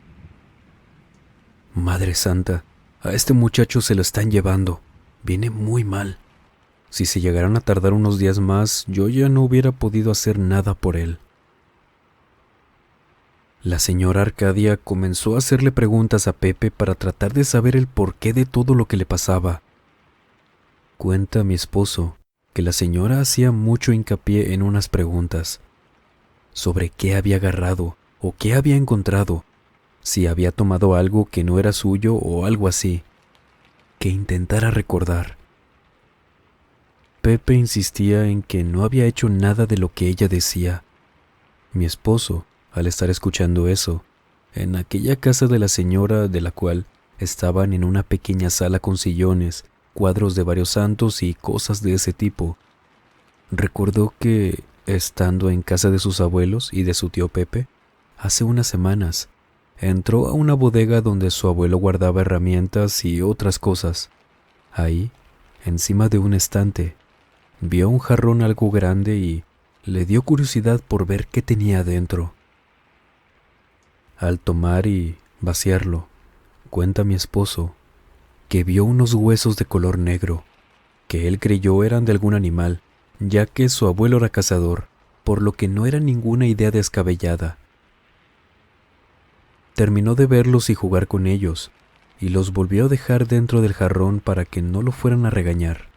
Speaker 1: «Madre Santa, a este muchacho se lo están llevando. Viene muy mal. Si se llegaran a tardar unos días más, yo ya no hubiera podido hacer nada por él». La señora Arcadia comenzó a hacerle preguntas a Pepe para tratar de saber el porqué de todo lo que le pasaba. Cuenta mi esposo que la señora hacía mucho hincapié en unas preguntas sobre qué había agarrado o qué había encontrado, si había tomado algo que no era suyo o algo así, que intentara recordar. Pepe insistía en que no había hecho nada de lo que ella decía. Mi esposo, al estar escuchando eso, en aquella casa de la señora, de la cual estaban en una pequeña sala con sillones, cuadros de varios santos y cosas de ese tipo, recordó que, estando en casa de sus abuelos y de su tío Pepe, hace unas semanas, entró a una bodega donde su abuelo guardaba herramientas y otras cosas. Ahí, encima de un estante, vio un jarrón algo grande y le dio curiosidad por ver qué tenía adentro. Al tomar y vaciarlo, cuenta mi esposo que vio unos huesos de color negro, que él creyó eran de algún animal, ya que su abuelo era cazador, por lo que no era ninguna idea descabellada. Terminó de verlos y jugar con ellos, y los volvió a dejar dentro del jarrón para que no lo fueran a regañar.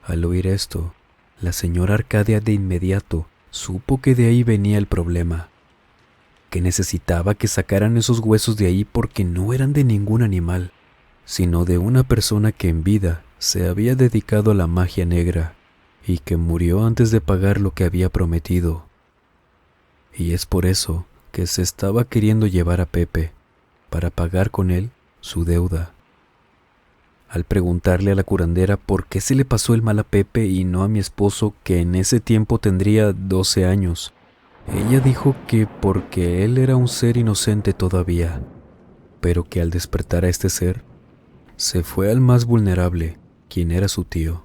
Speaker 1: Al oír esto, la señora Arcadia de inmediato supo que de ahí venía el problema, que necesitaba que sacaran esos huesos de ahí porque no eran de ningún animal, sino de una persona que en vida se había dedicado a la magia negra y que murió antes de pagar lo que había prometido. Y es por eso que se estaba queriendo llevar a Pepe, para pagar con él su deuda. Al preguntarle a la curandera por qué se le pasó el mal a Pepe y no a mi esposo, que en ese tiempo tendría 12 años, ella dijo que porque él era un ser inocente todavía, pero que al despertar a este ser, se fue al más vulnerable, quien era su tío.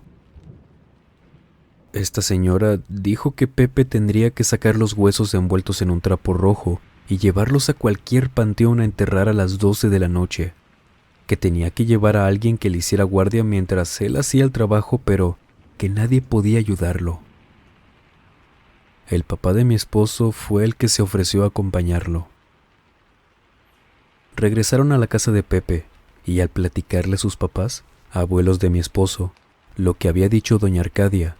Speaker 1: Esta señora dijo que Pepe tendría que sacar los huesos envueltos en un trapo rojo y llevarlos a cualquier panteón a enterrar a las 12 de la noche, que tenía que llevar a alguien que le hiciera guardia mientras él hacía el trabajo, pero que nadie podía ayudarlo. El papá de mi esposo fue el que se ofreció a acompañarlo. regresaron a la casa de Pepe y al platicarle a sus papás, abuelos de mi esposo, lo que había dicho doña Arcadia,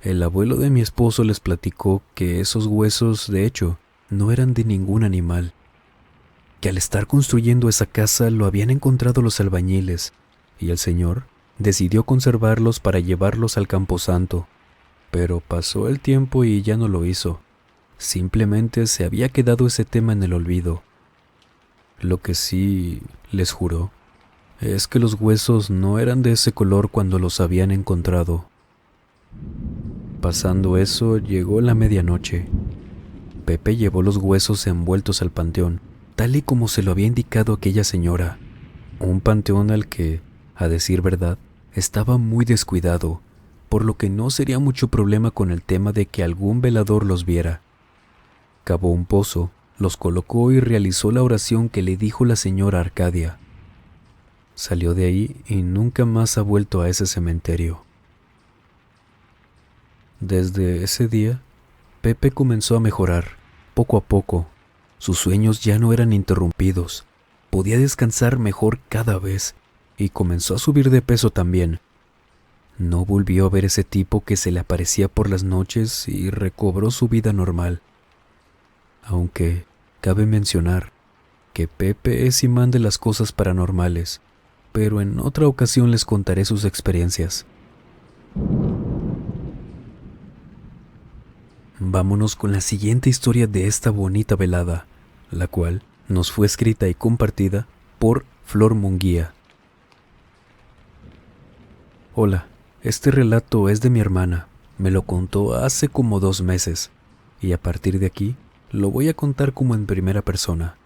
Speaker 1: el abuelo de mi esposo les platicó que esos huesos, de hecho, no eran de ningún animal, que al estar construyendo esa casa lo habían encontrado los albañiles y el señor decidió conservarlos para llevarlos al camposanto, pero pasó el tiempo y ya no lo hizo. Simplemente se había quedado ese tema en el olvido. Lo que sí les juró es que los huesos no eran de ese color cuando los habían encontrado. Pasando eso, llegó la medianoche. Pepe llevó los huesos envueltos al panteón, tal y como se lo había indicado aquella señora. Un panteón al que, a decir verdad, estaba muy descuidado, por lo que no sería mucho problema con el tema de que algún velador los viera. Cavó un pozo, los colocó y realizó la oración que le dijo la señora Arcadia. Salió de ahí y nunca más ha vuelto a ese cementerio. Desde ese día, Pepe comenzó a mejorar, poco a poco. Sus sueños ya no eran interrumpidos, podía descansar mejor cada vez y comenzó a subir de peso también. No volvió a ver ese tipo que se le aparecía por las noches y recobró su vida normal. Aunque cabe mencionar que Pepe es imán de las cosas paranormales, pero en otra ocasión les contaré sus experiencias. Vámonos con la siguiente historia de esta bonita velada, la cual nos fue escrita y compartida por Flor Munguía. Hola, este relato es de mi hermana, me lo contó hace como 2 meses, y a partir de aquí lo voy a contar como en primera persona.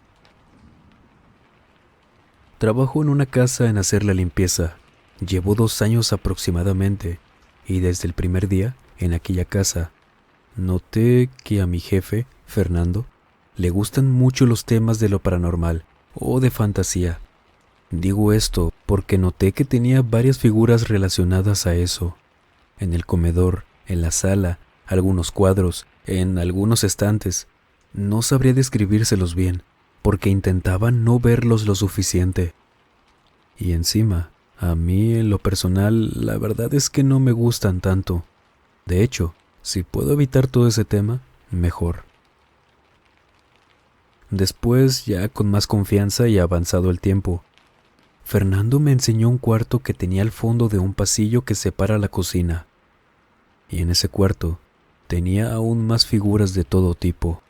Speaker 1: Trabajo en una casa en hacer la limpieza. Llevo 2 años aproximadamente y desde el primer día en aquella casa noté que a mi jefe, Fernando, le gustan mucho los temas de lo paranormal o de fantasía. Digo esto porque noté que tenía varias figuras relacionadas a eso. En el comedor, en la sala, algunos cuadros, en algunos estantes. No sabría describírselos bien, porque intentaba no verlos lo suficiente. Y encima, a mí en lo personal, la verdad es que no me gustan tanto. De hecho, si puedo evitar todo ese tema, mejor. Después, ya con más confianza y avanzado el tiempo, Fernando me enseñó un cuarto que tenía al fondo de un pasillo que separa la cocina. Y en ese cuarto tenía aún más figuras de todo tipo.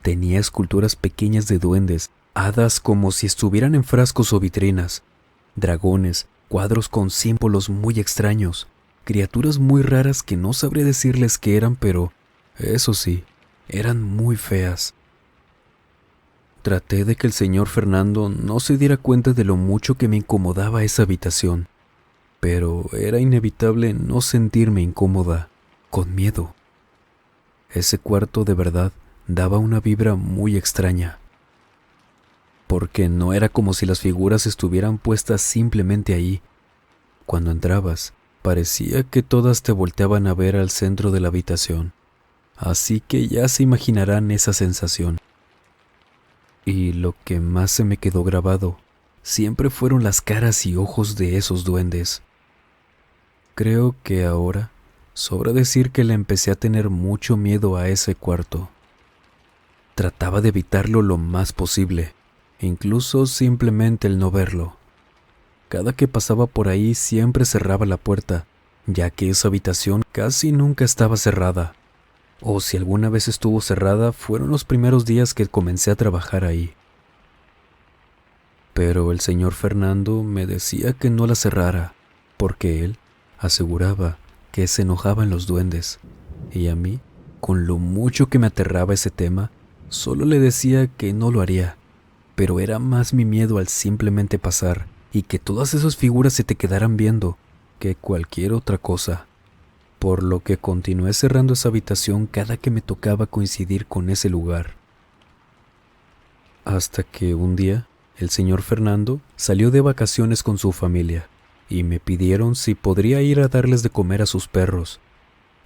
Speaker 1: Tenía esculturas pequeñas de duendes, hadas como si estuvieran en frascos o vitrinas, dragones, cuadros con símbolos muy extraños, criaturas muy raras que no sabría decirles qué eran, pero, eso sí, eran muy feas. Traté de que el señor Fernando no se diera cuenta de lo mucho que me incomodaba esa habitación, pero era inevitable no sentirme incómoda, con miedo. Ese cuarto de verdad daba una vibra muy extraña, porque no era como si las figuras estuvieran puestas simplemente ahí. Cuando entrabas, parecía que todas te volteaban a ver al centro de la habitación, así que ya se imaginarán esa sensación. Y lo que más se me quedó grabado siempre fueron las caras y ojos de esos duendes. Creo que ahora sobra decir que le empecé a tener mucho miedo a ese cuarto. Trataba de evitarlo lo más posible, incluso simplemente el no verlo. Cada que pasaba por ahí siempre cerraba la puerta, ya que esa habitación casi nunca estaba cerrada. O si alguna vez estuvo cerrada, fueron los primeros días que comencé a trabajar ahí. Pero el señor Fernando me decía que no la cerrara, porque él aseguraba que se enojaban los duendes, y a mí, con lo mucho que me aterraba ese tema, solo le decía que no lo haría, pero era más mi miedo al simplemente pasar y que todas esas figuras se te quedaran viendo que cualquier otra cosa, por lo que continué cerrando esa habitación cada que me tocaba coincidir con ese lugar. Hasta que un día, el señor Fernando salió de vacaciones con su familia y me pidieron si podría ir a darles de comer a sus perros.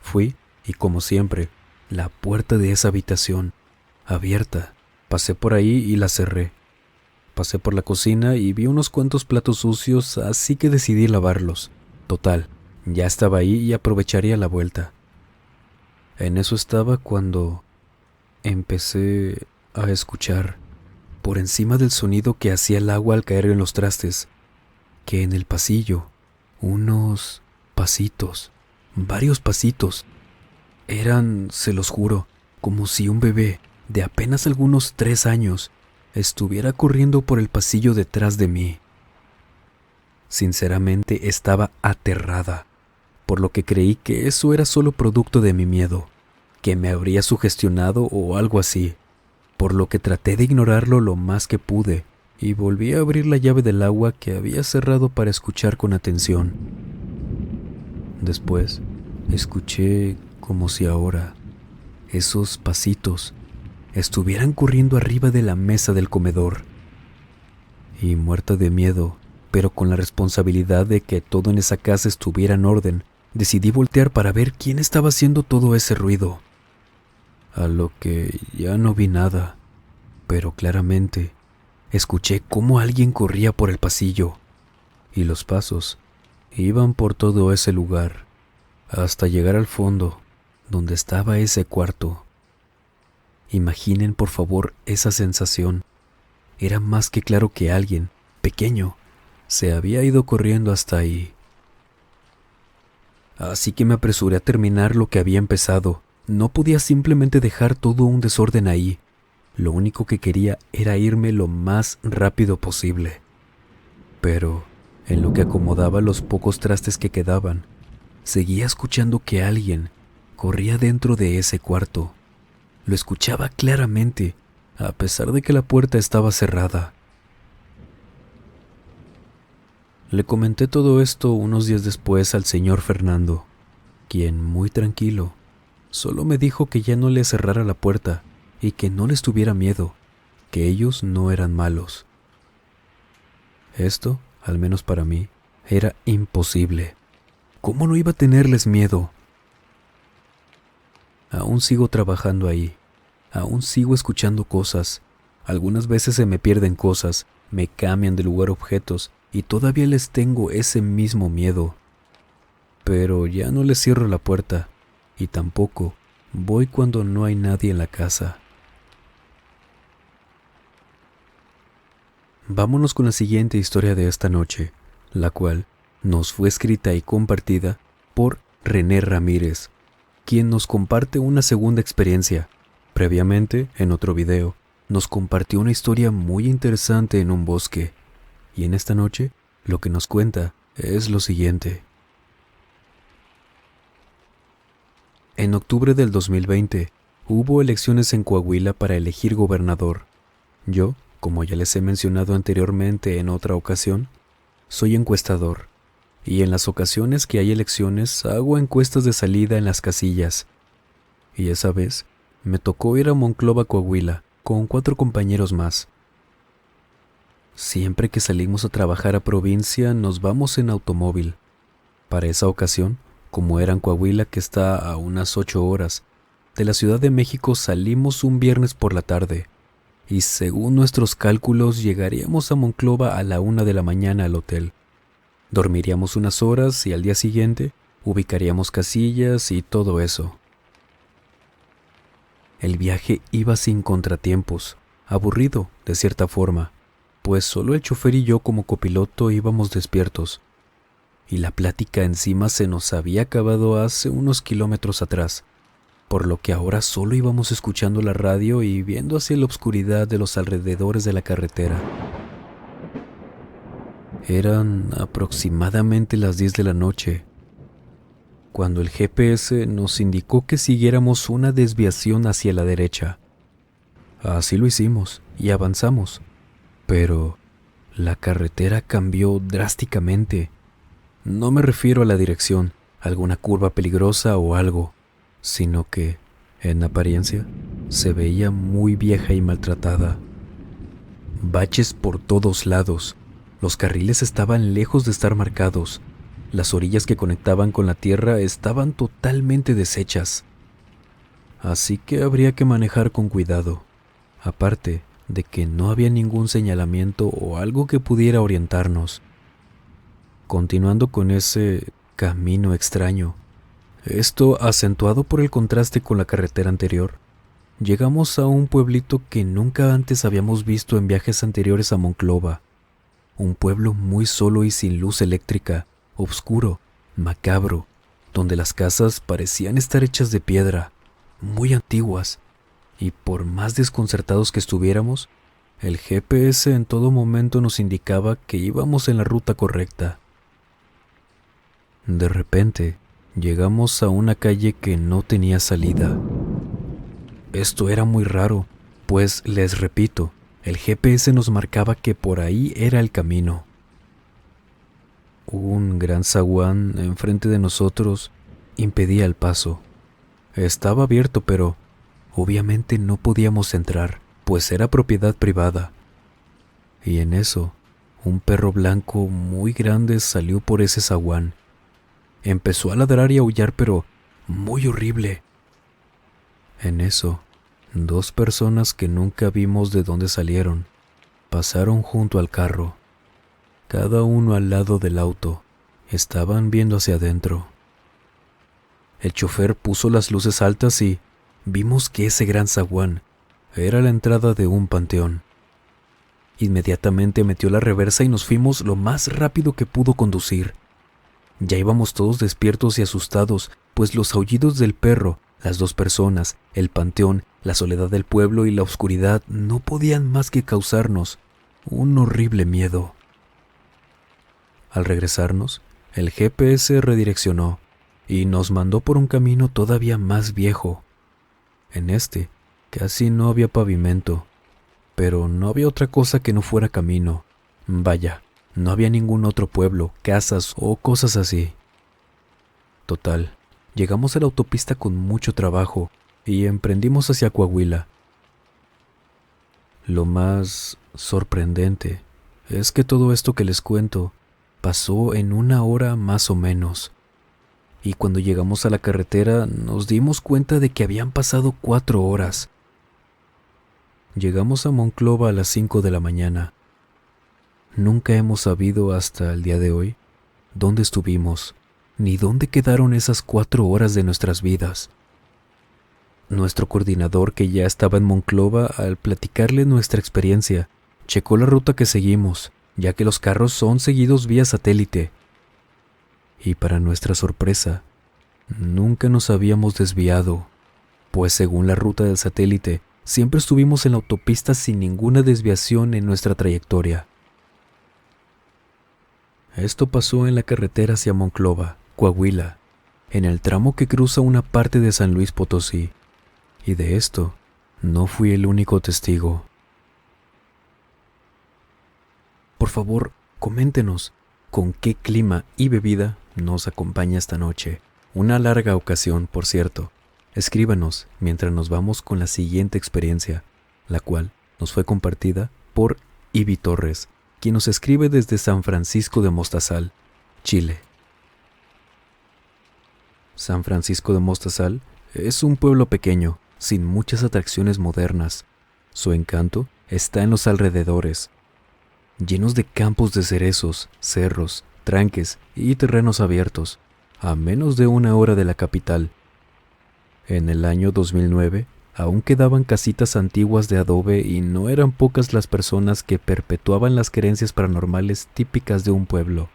Speaker 1: Fui y, como siempre, la puerta de esa habitación abierta. Pasé por ahí y la cerré. Pasé por la cocina y vi unos cuantos platos sucios, así que decidí lavarlos. Total, ya estaba ahí y aprovecharía la vuelta. En eso estaba cuando empecé a escuchar, por encima del sonido que hacía el agua al caer en los trastes, que en el pasillo, unos pasitos, varios pasitos, eran, se los juro, como si un bebé de apenas algunos 3 años estuviera corriendo por el pasillo detrás de mí. Sinceramente estaba aterrada, por lo que creí que eso era solo producto de mi miedo, que me habría sugestionado o algo así, por lo que traté de ignorarlo lo más que pude y volví a abrir la llave del agua que había cerrado para escuchar con atención. Después, escuché como si ahora esos pasitos estuvieran corriendo arriba de la mesa del comedor. Y muerta de miedo, pero con la responsabilidad de que todo en esa casa estuviera en orden, decidí voltear para ver quién estaba haciendo todo ese ruido. A lo que ya no vi nada, pero claramente escuché cómo alguien corría por el pasillo, y los pasos iban por todo ese lugar, hasta llegar al fondo, donde estaba ese cuarto. Imaginen por favor esa sensación. Era más que claro que alguien, pequeño, se había ido corriendo hasta ahí. Así que me apresuré a terminar lo que había empezado. No podía simplemente dejar todo un desorden ahí. Lo único que quería era irme lo más rápido posible. Pero, en lo que acomodaba los pocos trastes que quedaban, seguía escuchando que alguien corría dentro de ese cuarto. Lo escuchaba claramente, a pesar de que la puerta estaba cerrada. Le comenté todo esto unos días después al señor Fernando, quien, muy tranquilo, solo me dijo que ya no le cerrara la puerta y que no les tuviera miedo, que ellos no eran malos. Esto, al menos para mí, era imposible. ¿Cómo no iba a tenerles miedo? Aún sigo trabajando ahí, aún sigo escuchando cosas. Algunas veces se me pierden cosas, me cambian de lugar objetos y todavía les tengo ese mismo miedo. Pero ya no les cierro la puerta y tampoco voy cuando no hay nadie en la casa. Vámonos con la siguiente historia de esta noche, la cual nos fue escrita y compartida por René Ramírez, quien nos comparte una segunda experiencia. Previamente, en otro video, nos compartió una historia muy interesante en un bosque, y en esta noche lo que nos cuenta es lo siguiente. En octubre del 2020 hubo elecciones en Coahuila para elegir gobernador. Yo, como ya les he mencionado anteriormente en otra ocasión, soy encuestador, y en las ocasiones que hay elecciones hago encuestas de salida en las casillas. Y esa vez me tocó ir a Monclova, Coahuila, con 4 compañeros más. Siempre que salimos a trabajar a provincia nos vamos en automóvil. Para esa ocasión, como era en Coahuila, que está a unas 8 horas, de la Ciudad de México salimos un viernes por la tarde, y según nuestros cálculos llegaríamos a Monclova a la 1 de la mañana al hotel. Dormiríamos unas horas y al día siguiente ubicaríamos casillas y todo eso. El viaje iba sin contratiempos, aburrido de cierta forma, pues solo el chofer y yo como copiloto íbamos despiertos, y la plática encima se nos había acabado hace unos kilómetros atrás, por lo que ahora solo íbamos escuchando la radio y viendo hacia la oscuridad de los alrededores de la carretera. Eran aproximadamente las 10 de la noche, cuando el GPS nos indicó que siguiéramos una desviación hacia la derecha. Así lo hicimos y avanzamos, pero la carretera cambió drásticamente. No me refiero a la dirección, alguna curva peligrosa o algo, sino que, en apariencia, se veía muy vieja y maltratada. Baches por todos lados, los carriles estaban lejos de estar marcados, las orillas que conectaban con la tierra estaban totalmente deshechas. Así que habría que manejar con cuidado. Aparte de que no había ningún señalamiento o algo que pudiera orientarnos. Continuando con ese camino extraño, esto acentuado por el contraste con la carretera anterior, llegamos a un pueblito que nunca antes habíamos visto en viajes anteriores a Monclova. Un pueblo muy solo y sin luz eléctrica, oscuro, macabro, donde las casas parecían estar hechas de piedra, muy antiguas, y por más desconcertados que estuviéramos, el GPS en todo momento nos indicaba que íbamos en la ruta correcta. De repente, llegamos a una calle que no tenía salida. Esto era muy raro, pues les repito, el GPS nos marcaba que por ahí era el camino. Un gran zaguán enfrente de nosotros impedía el paso. Estaba abierto, pero obviamente no podíamos entrar, pues era propiedad privada. Y en eso, un perro blanco muy grande salió por ese zaguán. Empezó a ladrar y aullar, pero muy horrible. En eso, dos personas que nunca vimos de dónde salieron, pasaron junto al carro. Cada uno al lado del auto. Estaban viendo hacia adentro. El chofer puso las luces altas y vimos que ese gran zaguán era la entrada de un panteón. Inmediatamente metió la reversa y nos fuimos lo más rápido que pudo conducir. Ya íbamos todos despiertos y asustados, pues los aullidos del perro, las dos personas, el panteón, la soledad del pueblo y la oscuridad no podían más que causarnos un horrible miedo. Al regresarnos, el GPS redireccionó y nos mandó por un camino todavía más viejo. En este casi no había pavimento, pero no había otra cosa que no fuera camino. Vaya, no había ningún otro pueblo, casas o cosas así. Total, llegamos a la autopista con mucho trabajo y emprendimos hacia Coahuila. Lo más sorprendente es que todo esto que les cuento pasó en 1 hora más o menos. Y cuando llegamos a la carretera nos dimos cuenta de que habían pasado 4 horas. Llegamos a Monclova a las 5 de la mañana. Nunca hemos sabido hasta el día de hoy dónde estuvimos, ni dónde quedaron esas 4 horas de nuestras vidas. Nuestro coordinador, que ya estaba en Monclova, al platicarle nuestra experiencia, checó la ruta que seguimos, ya que los carros son seguidos vía satélite. Y para nuestra sorpresa, nunca nos habíamos desviado, pues según la ruta del satélite, siempre estuvimos en la autopista sin ninguna desviación en nuestra trayectoria. Esto pasó en la carretera hacia Monclova, Coahuila, en el tramo que cruza una parte de San Luis Potosí, y de esto no fui el único testigo. Por favor, coméntenos con qué clima y bebida nos acompaña esta noche. Una larga ocasión, por cierto. Escríbanos mientras nos vamos con la siguiente experiencia, la cual nos fue compartida por Ivy Torres, quien nos escribe desde San Francisco de Mostazal, Chile. San Francisco de Mostazal es un pueblo pequeño, sin muchas atracciones modernas. Su encanto está en los alrededores, llenos de campos de cerezos, cerros, tranques y terrenos abiertos, a menos de 1 hora de la capital. En el año 2009, aún quedaban casitas antiguas de adobe y no eran pocas las personas que perpetuaban las creencias paranormales típicas de un pueblo.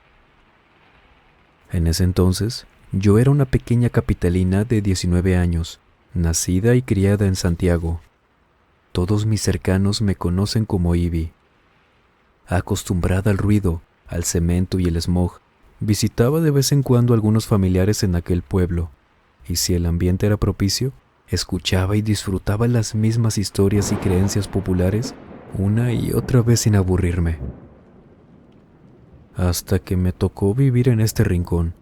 Speaker 1: En ese entonces, yo era una pequeña capitalina de 19 años, nacida y criada en Santiago. Todos mis cercanos me conocen como Ivy. Acostumbrada al ruido, al cemento y el smog, visitaba de vez en cuando algunos familiares en aquel pueblo, y si el ambiente era propicio, escuchaba y disfrutaba las mismas historias y creencias populares una y otra vez sin aburrirme. Hasta que me tocó vivir en este rincón,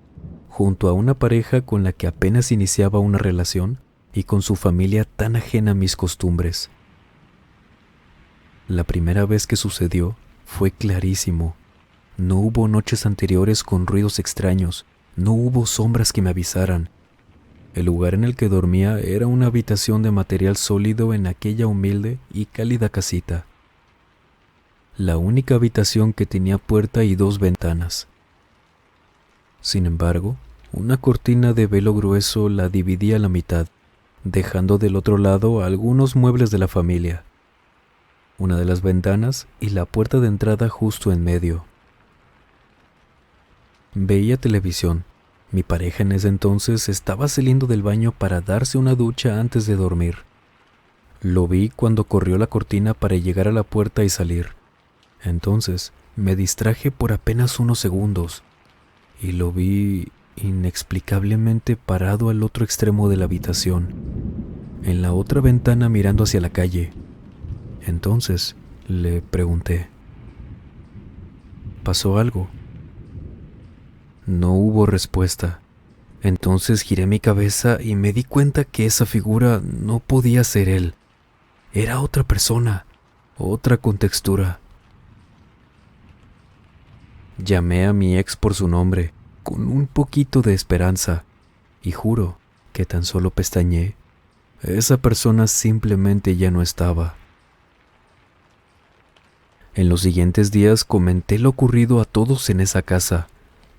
Speaker 1: junto a una pareja con la que apenas iniciaba una relación y con su familia tan ajena a mis costumbres. La primera vez que sucedió fue clarísimo. No hubo noches anteriores con ruidos extraños, no hubo sombras que me avisaran. El lugar en el que dormía era una habitación de material sólido en aquella humilde y cálida casita. la única habitación que tenía puerta y 2 ventanas. Sin embargo, una cortina de velo grueso la dividía a la mitad, dejando del otro lado algunos muebles de la familia, una de las ventanas y la puerta de entrada justo en medio. Veía televisión. Mi pareja en ese entonces estaba saliendo del baño para darse una ducha antes de dormir. Lo vi cuando corrió la cortina para llegar a la puerta y salir. Entonces me distraje por apenas unos segundos y lo vi inexplicablemente parado al otro extremo de la habitación, en la otra ventana mirando hacia la calle. Entonces le pregunté: ¿pasó algo? No hubo respuesta. Entonces giré mi cabeza y me di cuenta que esa figura no podía ser él. Era otra persona, otra contextura. Llamé a mi ex por su nombre, con un poquito de esperanza, y juro que tan solo pestañeé. Esa persona simplemente ya no estaba. En los siguientes días comenté lo ocurrido a todos en esa casa,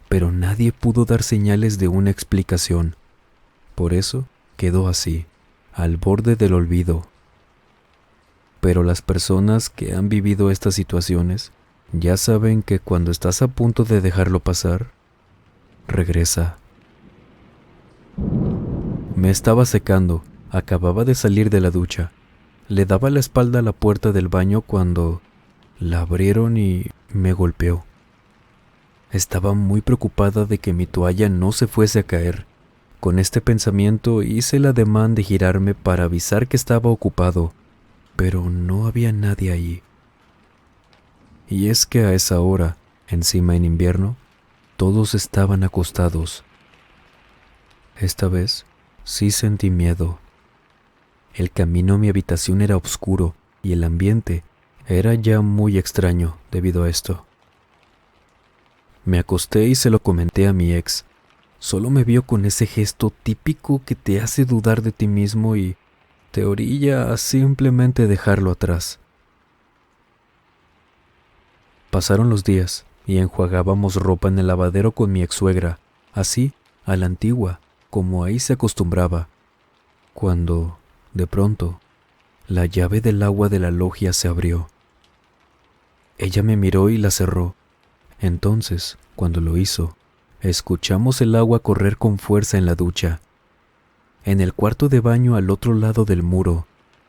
Speaker 1: pero nadie pudo dar señales de una explicación. Por eso quedó así, al borde del olvido. Pero las personas que han vivido estas situaciones ya saben que cuando estás a punto de dejarlo pasar, regresa. Me estaba secando, acababa de salir de la ducha. Le daba la espalda a la puerta del baño cuando la abrieron y me golpeó. Estaba muy preocupada de que mi toalla no se fuese a caer. Con este pensamiento hice el ademán de girarme para avisar que estaba ocupado, pero no había nadie ahí. Y es que a esa hora, encima en invierno, todos estaban acostados. Esta vez sí sentí miedo. El camino a mi habitación era oscuro y el ambiente era ya muy extraño debido a esto. Me acosté y se lo comenté a mi ex. Solo me vio con ese gesto típico que te hace dudar de ti mismo y te orilla a simplemente dejarlo atrás. Pasaron los días y enjuagábamos ropa en el lavadero con mi ex-suegra, así, a la antigua, como ahí se acostumbraba, cuando, de pronto, la llave del agua de la logia se abrió. Ella me miró y la cerró. Entonces, cuando lo hizo, escuchamos el agua correr con fuerza en la ducha. En el cuarto de baño al otro lado del muro,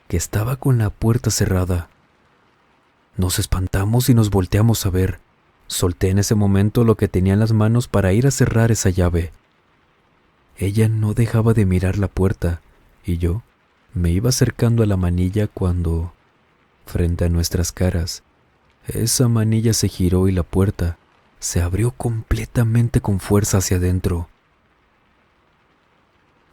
Speaker 1: que estaba con la puerta cerrada. Nos espantamos y nos volteamos a ver. Solté en ese momento lo que tenía en las manos para ir a cerrar esa llave. Ella no dejaba de mirar la puerta y yo me iba acercando a la manilla cuando, frente a nuestras caras, esa manilla se giró y la puerta se abrió completamente con fuerza hacia adentro.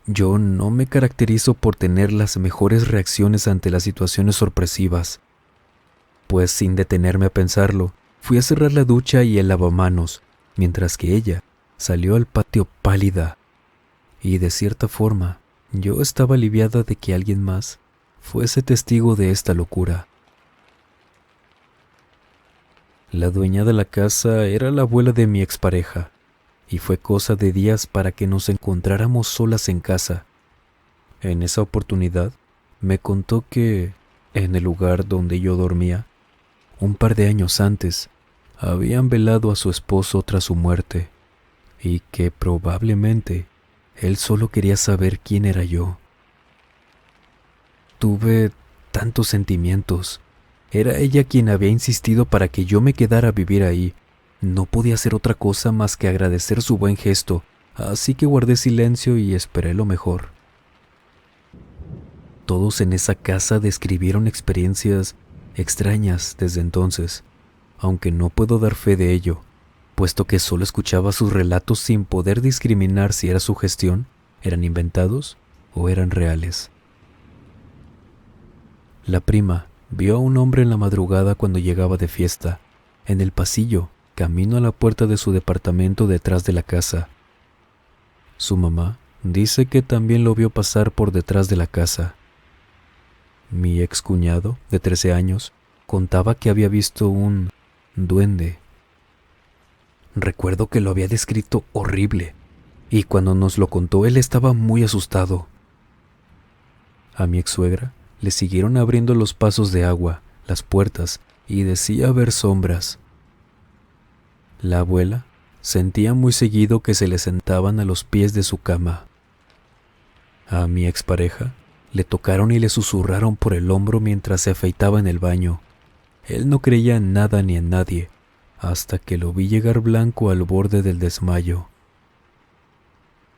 Speaker 1: Yo no me caracterizo por tener las mejores reacciones ante las situaciones sorpresivas, pues sin detenerme a pensarlo, fui a cerrar la ducha y el lavamanos, mientras que ella salió al patio pálida. Y de cierta forma, yo estaba aliviada de que alguien más fuese testigo de esta locura. La dueña de la casa era la abuela de mi expareja, y fue cosa de días para que nos encontráramos solas en casa. En esa oportunidad, me contó que, en el lugar donde yo dormía, un par de años antes, habían velado a su esposo tras su muerte, y que probablemente él solo quería saber quién era yo. Tuve tantos sentimientos. Era ella quien había insistido para que yo me quedara a vivir ahí. No podía hacer otra cosa más que agradecer su buen gesto, así que guardé silencio y esperé lo mejor. Todos en esa casa describieron experiencias extrañas desde entonces, aunque no puedo dar fe de ello, puesto que solo escuchaba sus relatos sin poder discriminar si era sugestión, eran inventados o eran reales. La prima vio a un hombre en la madrugada cuando llegaba de fiesta, en el pasillo, camino a la puerta de su departamento detrás de la casa. Su mamá dice que también lo vio pasar por detrás de la casa. Mi excuñado, de 13 años, Contaba que había visto un duende. Recuerdo que lo había descrito horrible, y cuando nos lo contó él estaba muy asustado. A mi ex-suegra le siguieron abriendo los pasos de agua, las puertas, y decía ver sombras. La abuela sentía muy seguido que se le sentaban a los pies de su cama. A mi expareja le tocaron y le susurraron por el hombro mientras se afeitaba en el baño. Él no creía en nada ni en nadie, hasta que lo vi llegar blanco al borde del desmayo.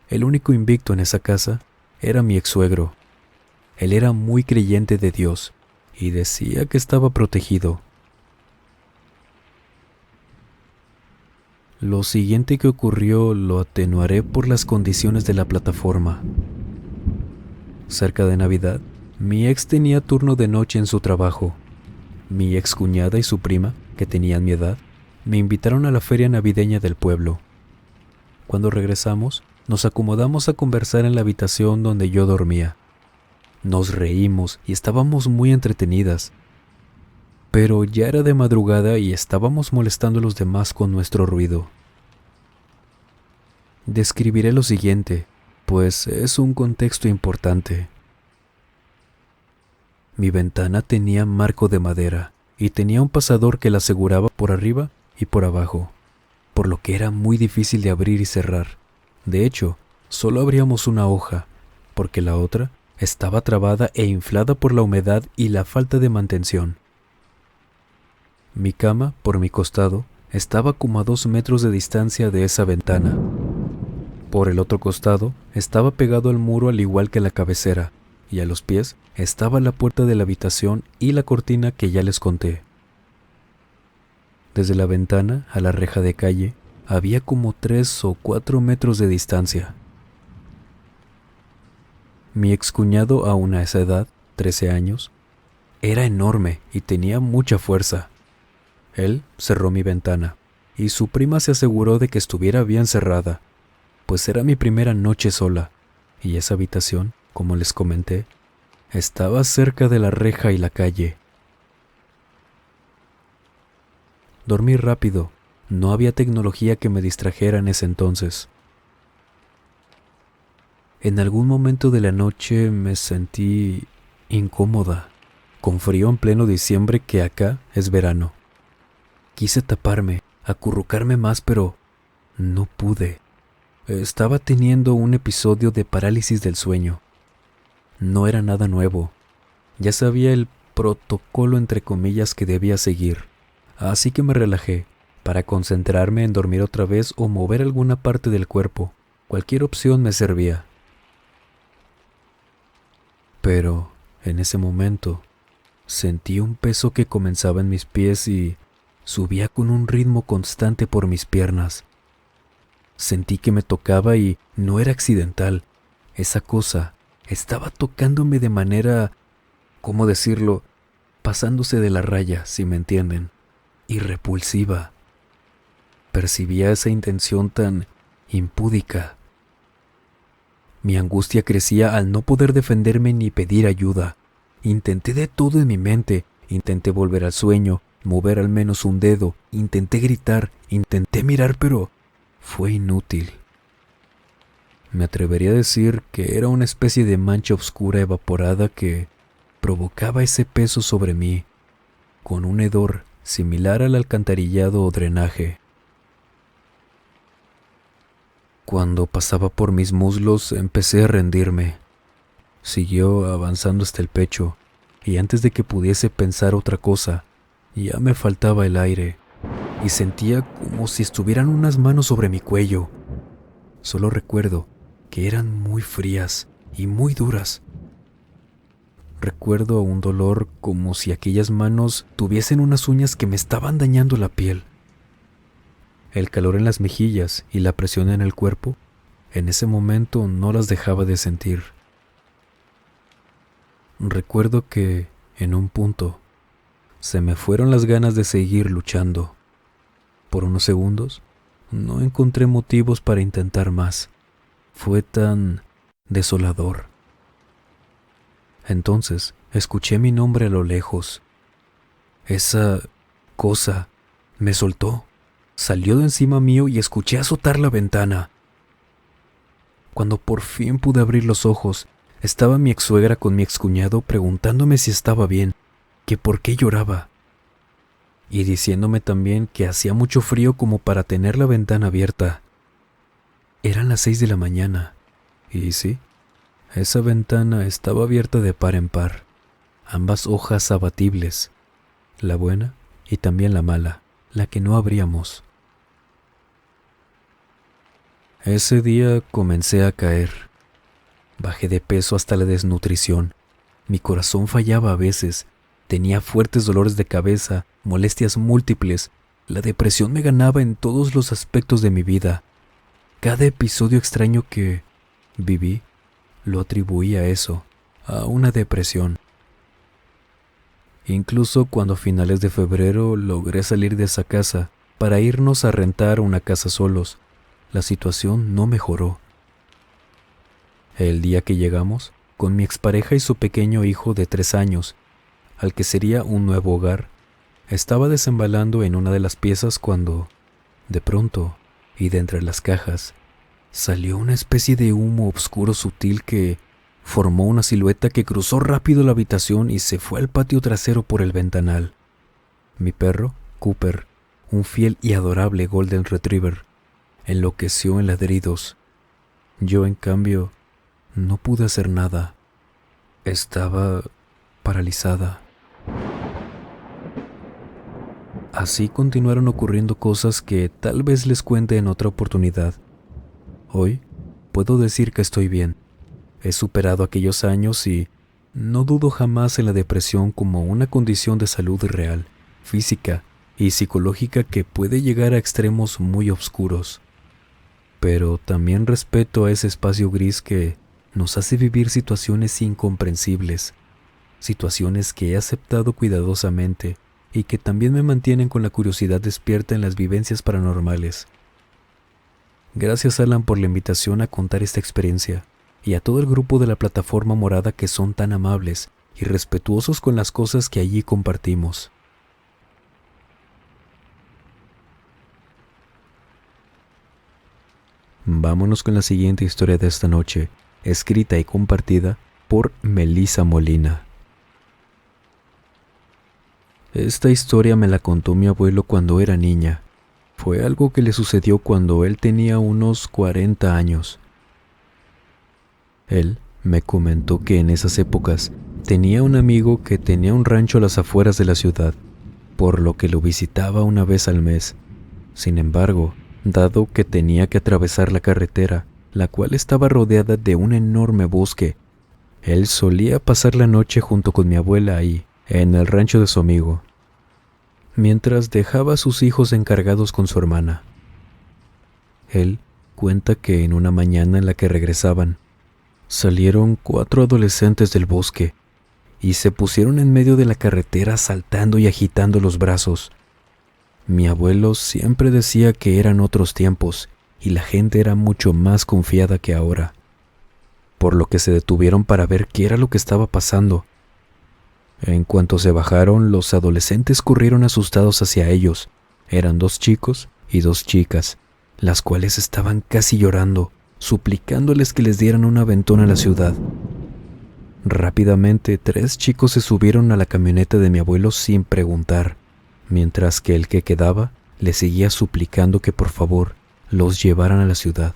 Speaker 1: El único invicto en esa casa era mi ex-suegro. Él era muy creyente de Dios y decía que estaba protegido. Lo siguiente que ocurrió lo atenuaré por las condiciones de la plataforma. Cerca de Navidad, mi ex tenía turno de noche en su trabajo. Mi ex cuñada y su prima, que tenían mi edad, me invitaron a la feria navideña del pueblo. Cuando regresamos, nos acomodamos a conversar en la habitación donde yo dormía. Nos reímos y estábamos muy entretenidas. Pero ya era de madrugada y estábamos molestando a los demás con nuestro ruido. Describiré lo siguiente, pues es un contexto importante. Mi ventana tenía marco de madera y tenía un pasador que la aseguraba por arriba y por abajo, por lo que era muy difícil de abrir y cerrar. De hecho, solo abríamos una hoja, porque la otra estaba trabada e inflada por la humedad y la falta de mantención. Mi cama, por mi costado, estaba como a 2 metros de distancia de esa ventana. Por el otro costado estaba pegado al muro al igual que la cabecera, y a los pies estaba la puerta de la habitación y la cortina que ya les conté. Desde la ventana a la reja de calle había como 3 o 4 metros de distancia. Mi excuñado aún a esa edad, 13 años, era enorme y tenía mucha fuerza. Él cerró mi ventana y su prima se aseguró de que estuviera bien cerrada, pues era mi primera noche sola y esa habitación, como les comenté, estaba cerca de la reja y la calle. Dormí rápido, no había tecnología que me distrajera en ese entonces. En algún momento de la noche me sentí incómoda, con frío en pleno diciembre que acá es verano. Quise taparme, acurrucarme más, pero no pude. Estaba teniendo un episodio de parálisis del sueño. No era nada nuevo. Ya sabía el protocolo entre comillas que debía seguir. Así que me relajé para concentrarme en dormir otra vez o mover alguna parte del cuerpo. Cualquier opción me servía. Pero en ese momento sentí un peso que comenzaba en mis pies y subía con un ritmo constante por mis piernas. Sentí que me tocaba y no era accidental. Esa cosa estaba tocándome de manera, ¿cómo decirlo?, pasándose de la raya, si me entienden, y repulsiva. Percibía esa intención tan impúdica. Mi angustia crecía al no poder defenderme ni pedir ayuda. Intenté de todo en mi mente, intenté volver al sueño, mover al menos un dedo, intenté gritar, intenté mirar, pero fue inútil. Me atrevería a decir que era una especie de mancha oscura evaporada que provocaba ese peso sobre mí, con un hedor similar al alcantarillado o drenaje. Cuando pasaba por mis muslos empecé a rendirme. Siguió avanzando hasta el pecho, y antes de que pudiese pensar otra cosa, ya me faltaba el aire, y sentía como si estuvieran unas manos sobre mi cuello. Solo recuerdo que eran muy frías y muy duras. Recuerdo un dolor como si aquellas manos tuviesen unas uñas que me estaban dañando la piel. El calor en las mejillas y la presión en el cuerpo, en ese momento no las dejaba de sentir. Recuerdo que, en un punto, se me fueron las ganas de seguir luchando. Por unos segundos, no encontré motivos para intentar más. Fue tan desolador. Entonces, escuché mi nombre a lo lejos. Esa cosa me soltó, salió de encima mío y escuché azotar la ventana. Cuando por fin pude abrir los ojos, estaba mi ex-suegra con mi excuñado preguntándome si estaba bien, que por qué lloraba, y diciéndome también que hacía mucho frío como para tener la ventana abierta. Eran las 6 de la mañana, y sí, esa ventana estaba abierta de par en par, ambas hojas abatibles, la buena y también la mala, la que no abríamos. Ese día comencé a caer. Bajé de peso hasta la desnutrición. Mi corazón fallaba a veces. Tenía fuertes dolores de cabeza, molestias múltiples. La depresión me ganaba en todos los aspectos de mi vida. Cada episodio extraño que viví lo atribuí a eso, a una depresión. Incluso cuando a finales de febrero logré salir de esa casa para irnos a rentar una casa solos, la situación no mejoró. El día que llegamos, con mi expareja y su pequeño hijo de 3 años, al que sería un nuevo hogar, estaba desembalando en una de las piezas cuando, de pronto, y de entre las cajas, salió una especie de humo oscuro sutil que formó una silueta que cruzó rápido la habitación y se fue al patio trasero por el ventanal. Mi perro, Cooper, un fiel y adorable Golden Retriever, enloqueció en ladridos. Yo, en cambio, no pude hacer nada. Estaba paralizada. Así continuaron ocurriendo cosas que tal vez les cuente en otra oportunidad. Hoy puedo decir que estoy bien. He superado aquellos años y no dudo jamás en la depresión como una condición de salud real, física y psicológica que puede llegar a extremos muy oscuros. Pero también respeto a ese espacio gris que nos hace vivir situaciones incomprensibles, situaciones que he aceptado cuidadosamente y que también me mantienen con la curiosidad despierta en las vivencias paranormales. Gracias, Alan, por la invitación a contar esta experiencia, y a todo el grupo de la plataforma morada que son tan amables y respetuosos con las cosas que allí compartimos. Vámonos con la siguiente historia de esta noche, escrita y compartida por Melissa Molina. Esta historia me la contó mi abuelo cuando era niña. Fue algo que le sucedió cuando él tenía unos 40 años. Él me comentó que en esas épocas tenía un amigo que tenía un rancho a las afueras de la ciudad, por lo que lo visitaba una vez al mes. Sin embargo, dado que tenía que atravesar la carretera, la cual estaba rodeada de un enorme bosque, él solía pasar la noche junto con mi abuela ahí, en el rancho de su amigo, mientras dejaba a sus hijos encargados con su hermana. Él cuenta que en una mañana en la que regresaban, salieron 4 adolescentes del bosque y se pusieron en medio de la carretera saltando y agitando los brazos. Mi abuelo siempre decía que eran otros tiempos y la gente era mucho más confiada que ahora, por lo que se detuvieron para ver qué era lo que estaba pasando. En cuanto se bajaron, los adolescentes corrieron asustados hacia ellos. Eran 2 chicos y 2 chicas, las cuales estaban casi llorando, suplicándoles que les dieran un aventón a la ciudad. Rápidamente, 3 chicos se subieron a la camioneta de mi abuelo sin preguntar, mientras que el que quedaba le seguía suplicando que por favor los llevaran a la ciudad.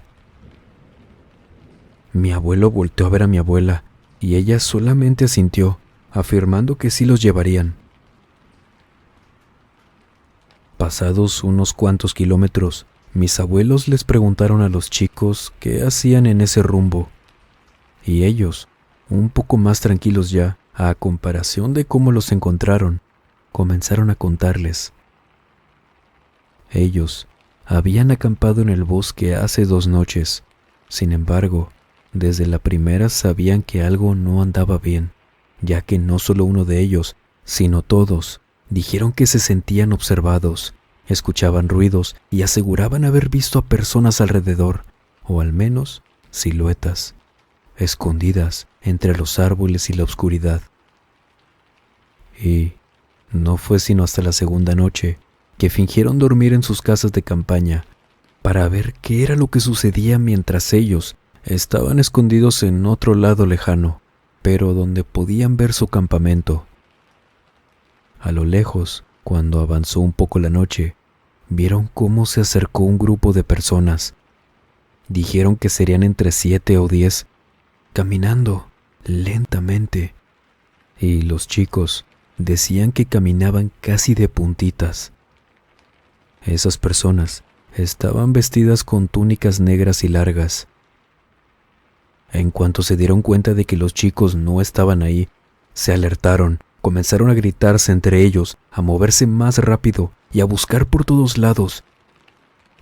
Speaker 1: Mi abuelo volteó a ver a mi abuela y ella solamente asintió, afirmando que sí los llevarían. Pasados unos cuantos kilómetros, mis abuelos les preguntaron a los chicos qué hacían en ese rumbo, y ellos, un poco más tranquilos ya, a comparación de cómo los encontraron, comenzaron a contarles. Ellos habían acampado en el bosque hace 2 noches. Sin embargo, desde la primera sabían que algo no andaba bien, ya que no solo uno de ellos, sino todos, dijeron que se sentían observados, escuchaban ruidos y aseguraban haber visto a personas alrededor, o al menos siluetas, escondidas entre los árboles y la oscuridad. Y No fue sino hasta la segunda noche que fingieron dormir en sus casas de campaña para ver qué era lo que sucedía mientras ellos estaban escondidos en otro lado lejano, pero donde podían ver su campamento. A lo lejos, cuando avanzó un poco la noche, vieron cómo se acercó un grupo de personas. Dijeron que serían entre 7 o 10, caminando lentamente, y los chicos decían que caminaban casi de puntitas. Esas personas estaban vestidas con túnicas negras y largas. En cuanto se dieron cuenta de que los chicos no estaban ahí, se alertaron, comenzaron a gritarse entre ellos, a moverse más rápido y a buscar por todos lados.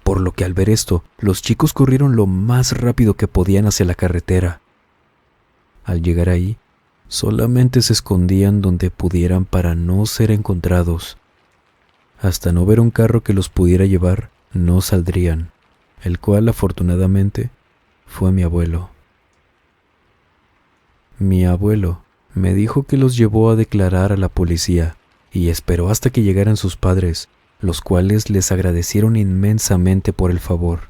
Speaker 1: Por lo que al ver esto, los chicos corrieron lo más rápido que podían hacia la carretera. Al llegar ahí, solamente se escondían donde pudieran para no ser encontrados. Hasta no ver un carro que los pudiera llevar, no saldrían, el cual afortunadamente fue mi abuelo. Mi abuelo me dijo que los llevó a declarar a la policía y esperó hasta que llegaran sus padres, los cuales les agradecieron inmensamente por el favor.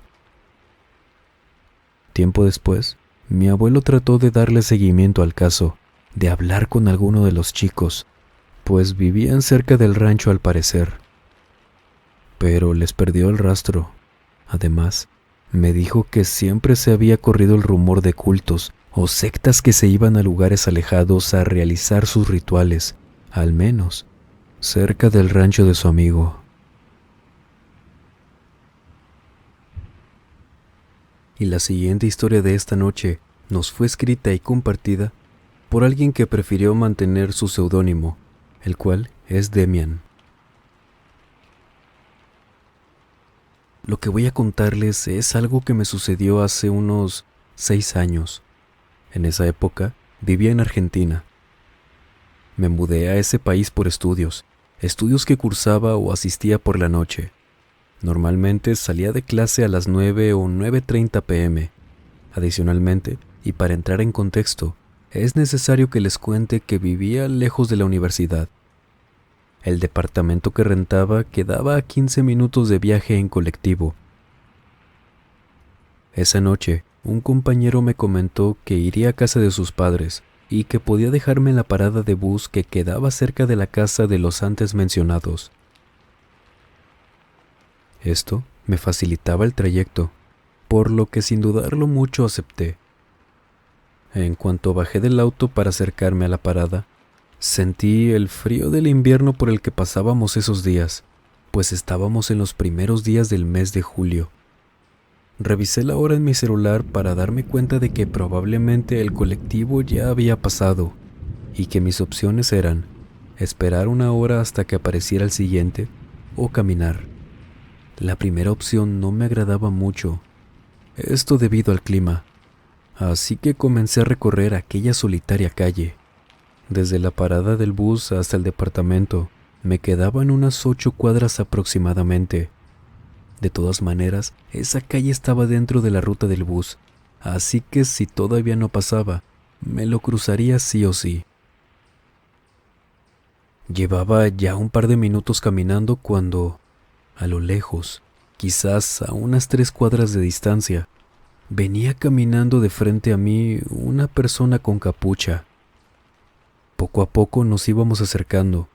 Speaker 1: Tiempo después, mi abuelo trató de darle seguimiento al caso, de hablar con alguno de los chicos, pues vivían cerca del rancho al parecer. Pero les perdió el rastro. Además, me dijo que siempre se había corrido el rumor de cultos o sectas que se iban a lugares alejados a realizar sus rituales, al menos cerca del rancho de su amigo. Y la siguiente historia de esta noche nos fue escrita y compartida por alguien que prefirió mantener su seudónimo, el cual es Demian. Lo que voy a contarles es algo que me sucedió hace unos 6 años. En esa época vivía en Argentina. Me mudé a ese país por estudios que cursaba o asistía por la noche. Normalmente salía de clase a las 9 o 9:30 p.m. Adicionalmente, y para entrar en contexto, es necesario que les cuente que vivía lejos de la universidad. El departamento que rentaba quedaba a 15 minutos de viaje en colectivo. Esa noche, un compañero me comentó que iría a casa de sus padres y que podía dejarme en la parada de bus que quedaba cerca de la casa de los antes mencionados. Esto me facilitaba el trayecto, por lo que sin dudarlo mucho acepté. En cuanto bajé del auto para acercarme a la parada, sentí el frío del invierno por el que pasábamos esos días, pues estábamos en los primeros días del mes de julio. Revisé la hora en mi celular para darme cuenta de que probablemente el colectivo ya había pasado y que mis opciones eran esperar una hora hasta que apareciera el siguiente o caminar. La primera opción no me agradaba mucho, esto debido al clima, así que comencé a recorrer aquella solitaria calle. Desde la parada del bus hasta el departamento me quedaban unas 8 cuadras aproximadamente. De todas maneras, esa calle estaba dentro de la ruta del bus, así que si todavía no pasaba, me lo cruzaría sí o sí. Llevaba ya un par de minutos caminando cuando, a lo lejos, quizás a unas 3 cuadras de distancia, venía caminando de frente a mí una persona con capucha. Poco a poco nos íbamos acercando,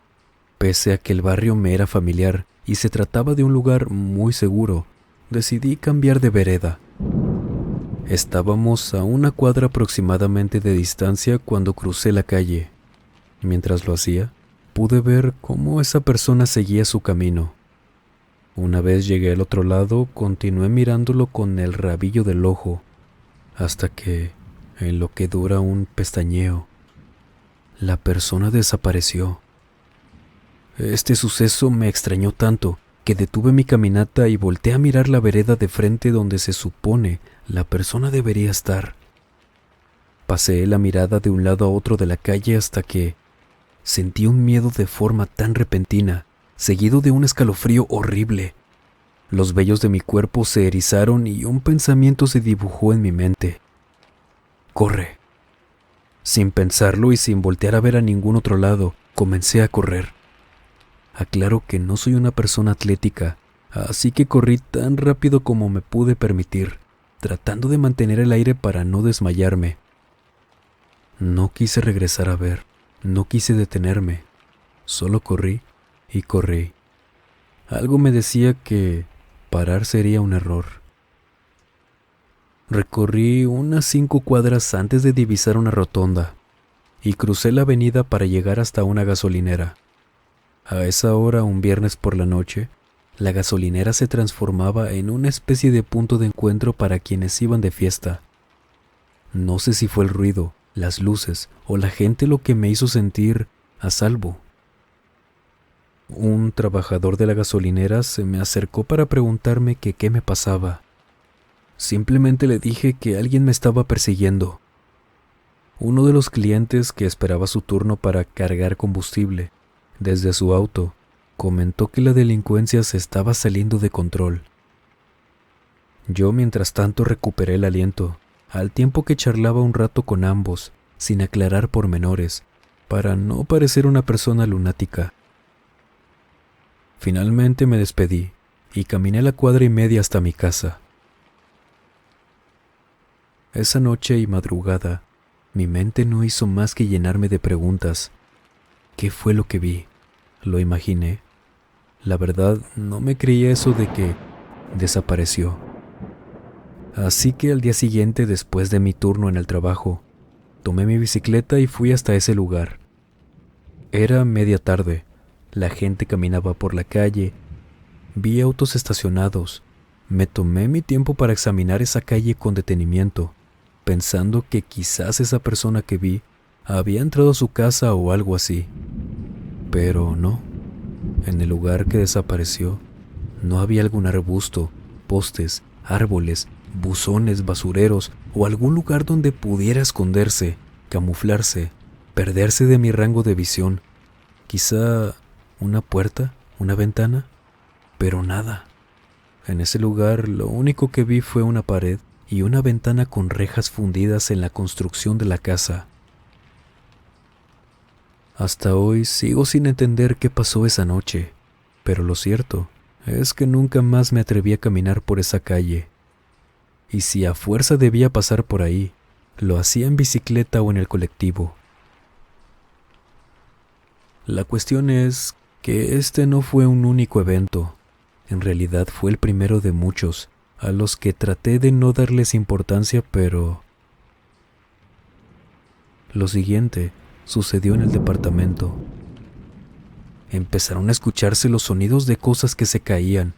Speaker 1: pese a que el barrio me era familiar y se trataba de un lugar muy seguro, decidí cambiar de vereda. Estábamos a 1 cuadra aproximadamente de distancia cuando crucé la calle. Mientras lo hacía, pude ver cómo esa persona seguía su camino. Una vez llegué al otro lado, continué mirándolo con el rabillo del ojo, hasta que, en lo que dura un pestañeo, la persona desapareció. Este suceso me extrañó tanto que detuve mi caminata y volteé a mirar la vereda de frente donde se supone la persona debería estar. Paseé la mirada de un lado a otro de la calle hasta que sentí un miedo de forma tan repentina, seguido de un escalofrío horrible. Los vellos de mi cuerpo se erizaron y un pensamiento se dibujó en mi mente. ¡Corre! Sin pensarlo y sin voltear a ver a ningún otro lado, comencé a correr. Aclaro que no soy una persona atlética, así que corrí tan rápido como me pude permitir, tratando de mantener el aire para no desmayarme. No quise regresar a ver, no quise detenerme, solo corrí y corrí. Algo me decía que parar sería un error. Recorrí unas 5 cuadras antes de divisar una rotonda y crucé la avenida para llegar hasta una gasolinera. A esa hora, un viernes por la noche, la gasolinera se transformaba en una especie de punto de encuentro para quienes iban de fiesta. No sé si fue el ruido, las luces o la gente lo que me hizo sentir a salvo. Un trabajador de la gasolinera se me acercó para preguntarme que qué me pasaba. Simplemente le dije que alguien me estaba persiguiendo. Uno de los clientes que esperaba su turno para cargar combustible desde su auto comentó que la delincuencia se estaba saliendo de control. Yo, mientras tanto, recuperé el aliento, al tiempo que charlaba un rato con ambos, sin aclarar pormenores, para no parecer una persona lunática. Finalmente me despedí y caminé la cuadra y media hasta mi casa. Esa noche y madrugada, mi mente no hizo más que llenarme de preguntas. ¿Qué fue lo que vi? ¿Lo imaginé? La verdad, no me creía eso de que desapareció. Así que al día siguiente, después de mi turno en el trabajo, tomé mi bicicleta y fui hasta ese lugar. Era media tarde, la gente caminaba por la calle, vi autos estacionados. Me tomé mi tiempo para examinar esa calle con detenimiento, pensando que quizás esa persona que vi había entrado a su casa o algo así. Pero no, en el lugar que desapareció no había algún arbusto, postes, árboles, buzones, basureros o algún lugar donde pudiera esconderse, camuflarse, perderse de mi rango de visión. Quizá una puerta, una ventana, pero nada. En ese lugar lo único que vi fue una pared y una ventana con rejas fundidas en la construcción de la casa. Hasta hoy sigo sin entender qué pasó esa noche, pero lo cierto es que nunca más me atreví a caminar por esa calle. Y si a fuerza debía pasar por ahí, lo hacía en bicicleta o en el colectivo. La cuestión es que este no fue un único evento. En realidad fue el primero de muchos, a los que traté de no darles importancia, pero lo siguiente sucedió en el departamento. Empezaron a escucharse los sonidos de cosas que se caían,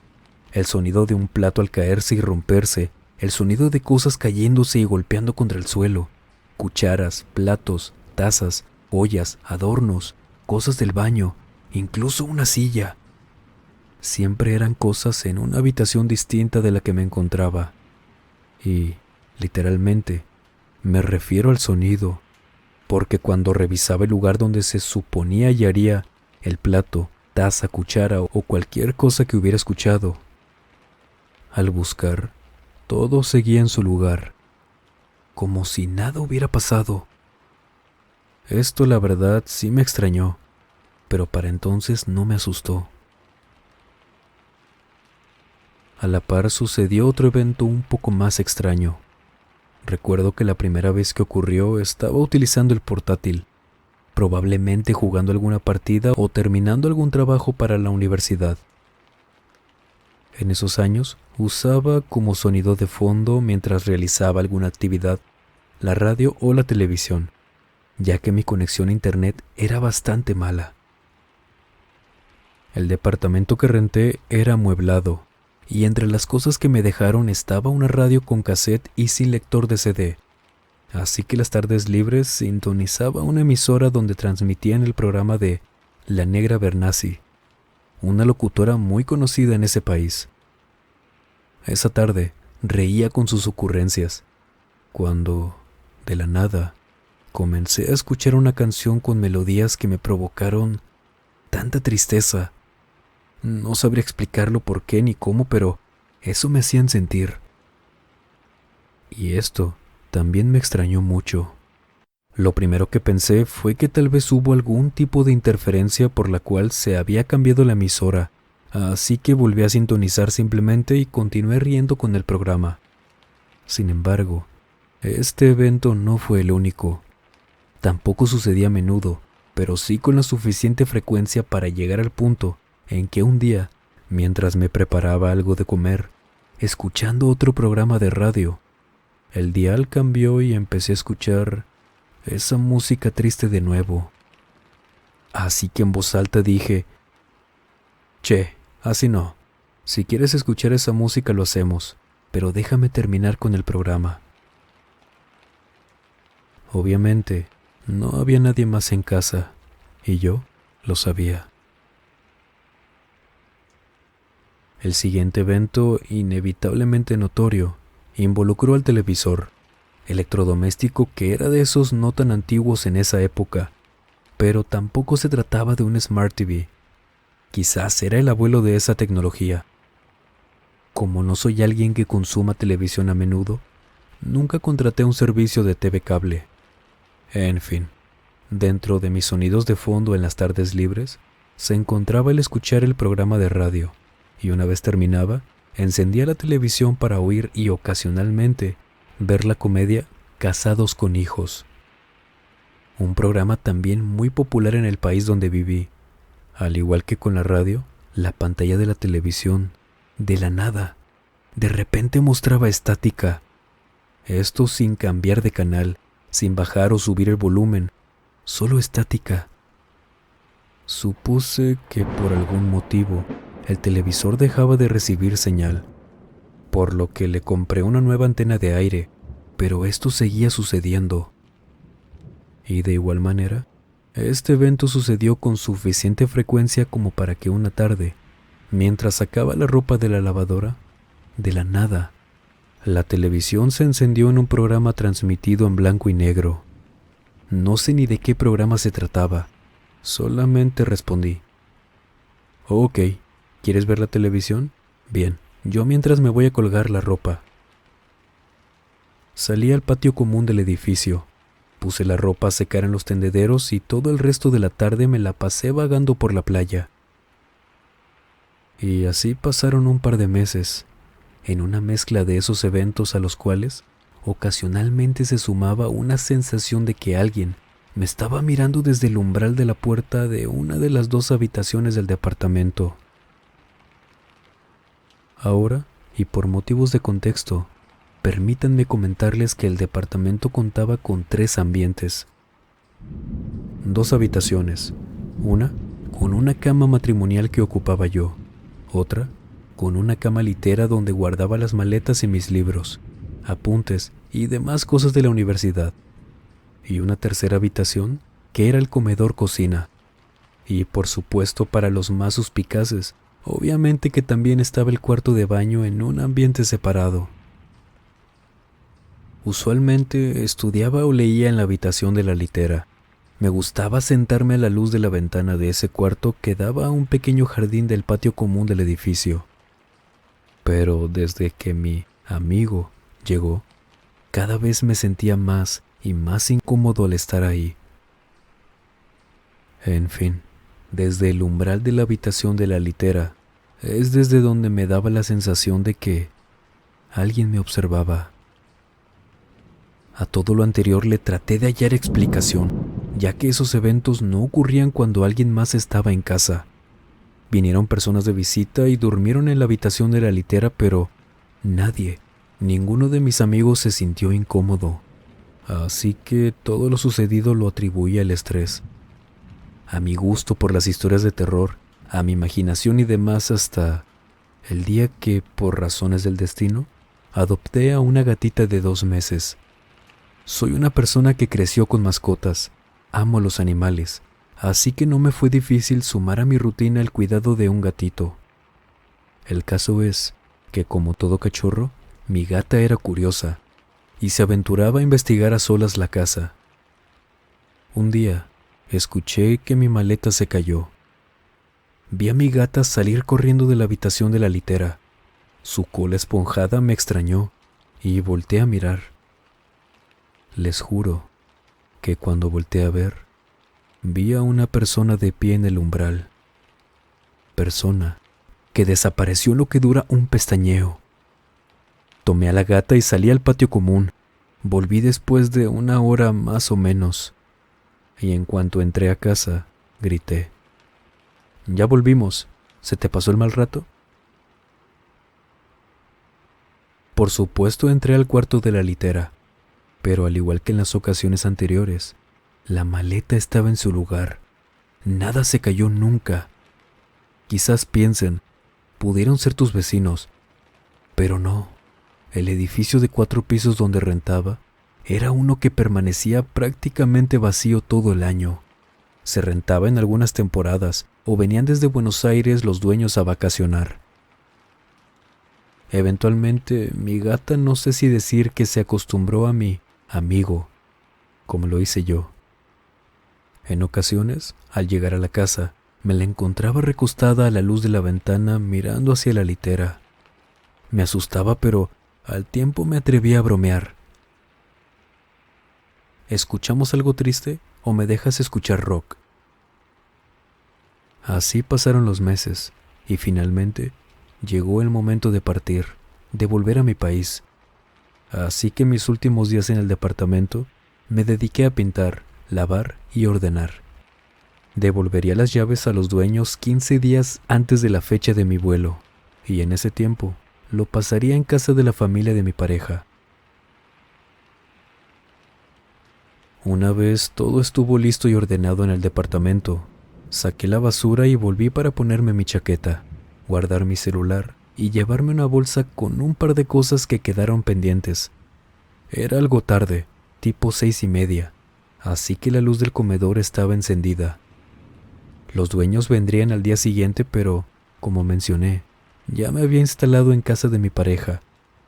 Speaker 1: el sonido de un plato al caerse y romperse, el sonido de cosas cayéndose y golpeando contra el suelo, cucharas, platos, tazas, ollas, adornos, cosas del baño, incluso una silla. Siempre eran cosas en una habitación distinta de la que me encontraba. Y, literalmente, me refiero al sonido, porque cuando revisaba el lugar donde se suponía hallaría el plato, taza, cuchara o cualquier cosa que hubiera escuchado, al buscar, todo seguía en su lugar, como si nada hubiera pasado. Esto, la verdad, sí me extrañó, pero para entonces no me asustó. A la par sucedió otro evento un poco más extraño. Recuerdo que la primera vez que ocurrió estaba utilizando el portátil, probablemente jugando alguna partida o terminando algún trabajo para la universidad. En esos años usaba como sonido de fondo mientras realizaba alguna actividad la radio o la televisión, ya que mi conexión a internet era bastante mala. El departamento que renté era amueblado, y entre las cosas que me dejaron estaba una radio con cassette y sin lector de CD. Así que las tardes libres sintonizaba una emisora donde transmitían el programa de La Negra Bernasi, una locutora muy conocida en ese país. Esa tarde reía con sus ocurrencias, cuando, de la nada, comencé a escuchar una canción con melodías que me provocaron tanta tristeza. No sabría explicarlo por qué ni cómo, pero eso me hacían sentir. Y esto también me extrañó mucho. Lo primero que pensé fue que tal vez hubo algún tipo de interferencia por la cual se había cambiado la emisora, así que volví a sintonizar simplemente y continué riendo con el programa. Sin embargo, este evento no fue el único. Tampoco sucedía a menudo, pero sí con la suficiente frecuencia para llegar al punto en que un día, mientras me preparaba algo de comer, escuchando otro programa de radio, el dial cambió y empecé a escuchar esa música triste de nuevo. Así que en voz alta dije: «Che, así no. Si quieres escuchar esa música lo hacemos, pero déjame terminar con el programa». Obviamente, no había nadie más en casa, y yo lo sabía. El siguiente evento, inevitablemente notorio, involucró al televisor, electrodoméstico que era de esos no tan antiguos en esa época, pero tampoco se trataba de un Smart TV. Quizás era el abuelo de esa tecnología. Como no soy alguien que consuma televisión a menudo, nunca contraté un servicio de TV cable. En fin, dentro de mis sonidos de fondo en las tardes libres, se encontraba el escuchar el programa de radio, y una vez terminaba, encendía la televisión para oír y ocasionalmente ver la comedia Casados con Hijos, un programa también muy popular en el país donde viví. Al igual que con la radio, la pantalla de la televisión, de la nada, de repente mostraba estática. Esto sin cambiar de canal, sin bajar o subir el volumen, solo estática. Supuse que por algún motivo el televisor dejaba de recibir señal, por lo que le compré una nueva antena de aire, pero esto seguía sucediendo. Y de igual manera, este evento sucedió con suficiente frecuencia como para que una tarde, mientras sacaba la ropa de la lavadora, de la nada, la televisión se encendió en un programa transmitido en blanco y negro. No sé ni de qué programa se trataba, solamente respondí: «Ok, ¿quieres ver la televisión? Bien, yo mientras me voy a colgar la ropa». Salí al patio común del edificio. Puse la ropa a secar en los tendederos y todo el resto de la tarde me la pasé vagando por la playa. Y así pasaron un par de meses, en una mezcla de esos eventos a los cuales ocasionalmente se sumaba una sensación de que alguien me estaba mirando desde el umbral de la puerta de una de las 2 habitaciones del departamento. Ahora, y por motivos de contexto, permítanme comentarles que el departamento contaba con 3 ambientes. 2 habitaciones, una con una cama matrimonial que ocupaba yo, otra con una cama litera donde guardaba las maletas y mis libros, apuntes y demás cosas de la universidad, y una tercera habitación que era el comedor-cocina. Y por supuesto, para los más suspicaces, obviamente que también estaba el cuarto de baño en un ambiente separado. Usualmente estudiaba o leía en la habitación de la litera. Me gustaba sentarme a la luz de la ventana de ese cuarto que daba a un pequeño jardín del patio común del edificio. Pero desde que mi amigo llegó, cada vez me sentía más y más incómodo al estar ahí. En fin, desde el umbral de la habitación de la litera, es desde donde me daba la sensación de que alguien me observaba. A todo lo anterior le traté de hallar explicación, ya que esos eventos no ocurrían cuando alguien más estaba en casa. Vinieron personas de visita y durmieron en la habitación de la litera, pero ninguno de mis amigos se sintió incómodo. Así que todo lo sucedido lo atribuí al estrés, a mi gusto por las historias de terror, a mi imaginación y demás, hasta el día que, por razones del destino, adopté a una gatita de 2 meses. Soy una persona que creció con mascotas, amo los animales, así que no me fue difícil sumar a mi rutina el cuidado de un gatito. El caso es que, como todo cachorro, mi gata era curiosa y se aventuraba a investigar a solas la casa. Un día, escuché que mi maleta se cayó. Vi a mi gata salir corriendo de la habitación de la litera. Su cola esponjada me extrañó y volteé a mirar. Les juro que cuando volteé a ver, vi a una persona de pie en el umbral. Persona que desapareció en lo que dura un pestañeo. Tomé a la gata y salí al patio común. Volví después de 1 hora más o menos. Y en cuanto entré a casa, grité: «Ya volvimos. ¿Se te pasó el mal rato?». Por supuesto entré al cuarto de la litera, pero al igual que en las ocasiones anteriores, la maleta estaba en su lugar. Nada se cayó nunca. Quizás piensen, pudieron ser tus vecinos, pero no. El edificio de 4 pisos donde rentaba era uno que permanecía prácticamente vacío todo el año. Se rentaba en algunas temporadas o venían desde Buenos Aires los dueños a vacacionar. Eventualmente, mi gata, no sé si decir que se acostumbró a mi amigo, como lo hice yo. En ocasiones, al llegar a la casa, me la encontraba recostada a la luz de la ventana mirando hacia la litera. Me asustaba, pero al tiempo me atreví a bromear. ¿Escuchamos algo triste o me dejas escuchar rock? Así pasaron los meses y finalmente llegó el momento de partir, de volver a mi país. Así que mis últimos días en el departamento me dediqué a pintar, lavar y ordenar. Devolvería las llaves a los dueños 15 días antes de la fecha de mi vuelo, y en ese tiempo lo pasaría en casa de la familia de mi pareja. Una vez todo estuvo listo y ordenado en el departamento, saqué la basura y volví para ponerme mi chaqueta, guardar mi celular y llevarme una bolsa con un par de cosas que quedaron pendientes. Era algo tarde, tipo 6:30, así que la luz del comedor estaba encendida. Los dueños vendrían al día siguiente, pero, como mencioné, ya me había instalado en casa de mi pareja,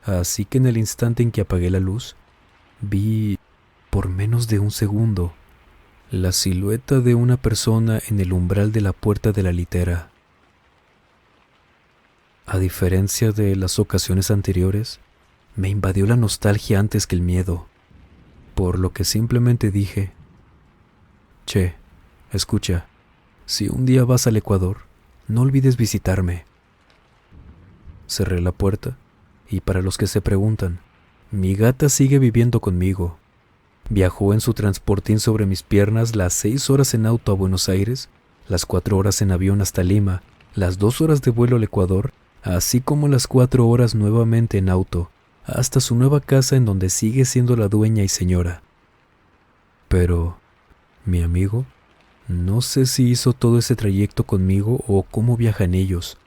Speaker 1: así que en el instante en que apagué la luz, vi, por menos de un segundo, la silueta de una persona en el umbral de la puerta de la litera. A diferencia de las ocasiones anteriores, me invadió la nostalgia antes que el miedo, por lo que simplemente dije: «Che, escucha, si un día vas al Ecuador, no olvides visitarme». Cerré la puerta y, para los que se preguntan, mi gata sigue viviendo conmigo. Viajó en su transportín sobre mis piernas las 6 horas en auto a Buenos Aires, las 4 horas en avión hasta Lima, las 2 horas de vuelo al Ecuador, así como las 4 horas nuevamente en auto, hasta su nueva casa en donde sigue siendo la dueña y señora. Pero, mi amigo, no sé si hizo todo ese trayecto conmigo o cómo viajan ellos,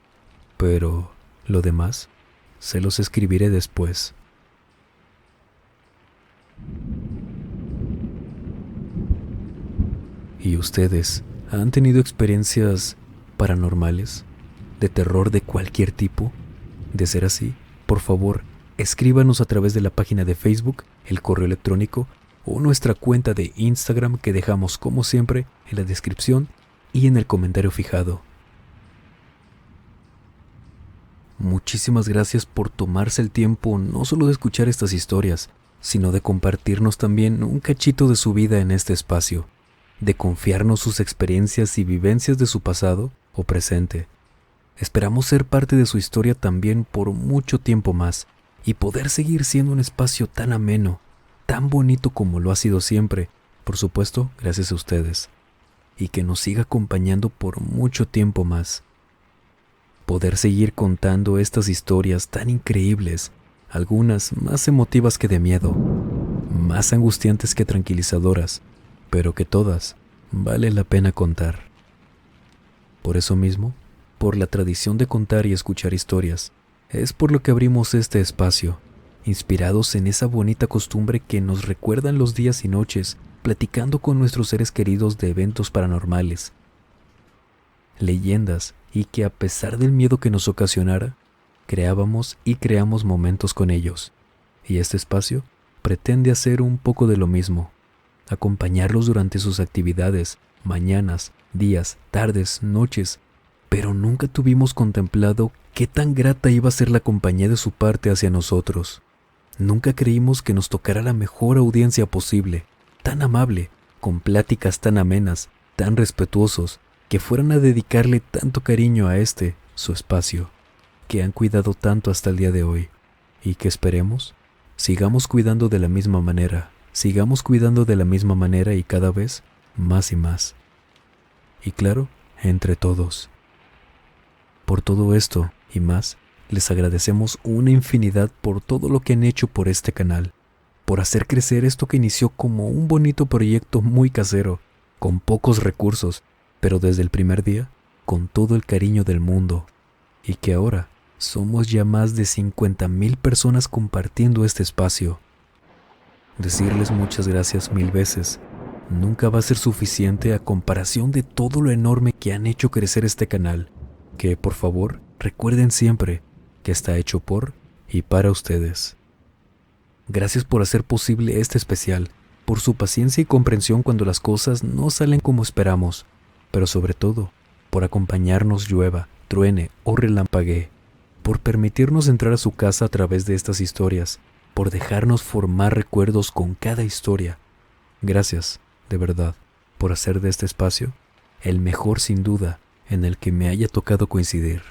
Speaker 1: pero lo demás se los escribiré después. ¿Y ustedes han tenido experiencias paranormales, de terror de cualquier tipo? De ser así, por favor, escríbanos a través de la página de Facebook, el correo electrónico o nuestra cuenta de Instagram que dejamos como siempre en la descripción y en el comentario fijado. Muchísimas gracias por tomarse el tiempo no solo de escuchar estas historias, sino de compartirnos también un cachito de su vida en este espacio, de confiarnos sus experiencias y vivencias de su pasado o presente. Esperamos ser parte de su historia también por mucho tiempo más y poder seguir siendo un espacio tan ameno, tan bonito como lo ha sido siempre, por supuesto, gracias a ustedes, y que nos siga acompañando por mucho tiempo más. Poder seguir contando estas historias tan increíbles, algunas más emotivas que de miedo, más angustiantes que tranquilizadoras, pero que todas vale la pena contar. Por eso mismo, por la tradición de contar y escuchar historias, es por lo que abrimos este espacio, inspirados en esa bonita costumbre que nos recuerdan los días y noches platicando con nuestros seres queridos de eventos paranormales, leyendas, y que a pesar del miedo que nos ocasionara, creábamos y creamos momentos con ellos. Y este espacio pretende hacer un poco de lo mismo, acompañarlos durante sus actividades, mañanas, días, tardes, noches, pero nunca tuvimos contemplado qué tan grata iba a ser la compañía de su parte hacia nosotros. Nunca creímos que nos tocara la mejor audiencia posible, tan amable, con pláticas tan amenas, tan respetuosos, que fueran a dedicarle tanto cariño a su espacio, que han cuidado tanto hasta el día de hoy, y que esperemos sigamos cuidando de la misma manera, y cada vez más y más. Y claro, entre todos. Por todo esto y más, les agradecemos una infinidad por todo lo que han hecho por este canal, por hacer crecer esto que inició como un bonito proyecto muy casero, con pocos recursos, pero desde el primer día, con todo el cariño del mundo, y que ahora somos ya más de 50,000 personas compartiendo este espacio. Decirles muchas gracias 1000 veces nunca va a ser suficiente a comparación de todo lo enorme que han hecho crecer este canal, que por favor recuerden siempre que está hecho por y para ustedes. Gracias por hacer posible este especial, por su paciencia y comprensión cuando las cosas no salen como esperamos, pero sobre todo, por acompañarnos llueva, truene o relampaguee, por permitirnos entrar a su casa a través de estas historias, por dejarnos formar recuerdos con cada historia. Gracias, de verdad, por hacer de este espacio el mejor sin duda en el que me haya tocado coincidir.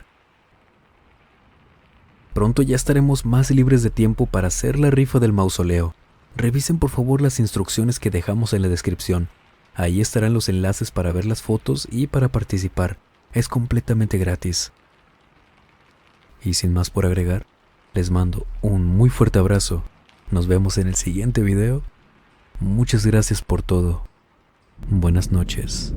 Speaker 1: Pronto ya estaremos más libres de tiempo para hacer la rifa del mausoleo. Revisen por favor las instrucciones que dejamos en la descripción. Ahí estarán los enlaces para ver las fotos y para participar. Es completamente gratis. Y sin más por agregar, les mando un muy fuerte abrazo. Nos vemos en el siguiente video. Muchas gracias por todo. Buenas noches.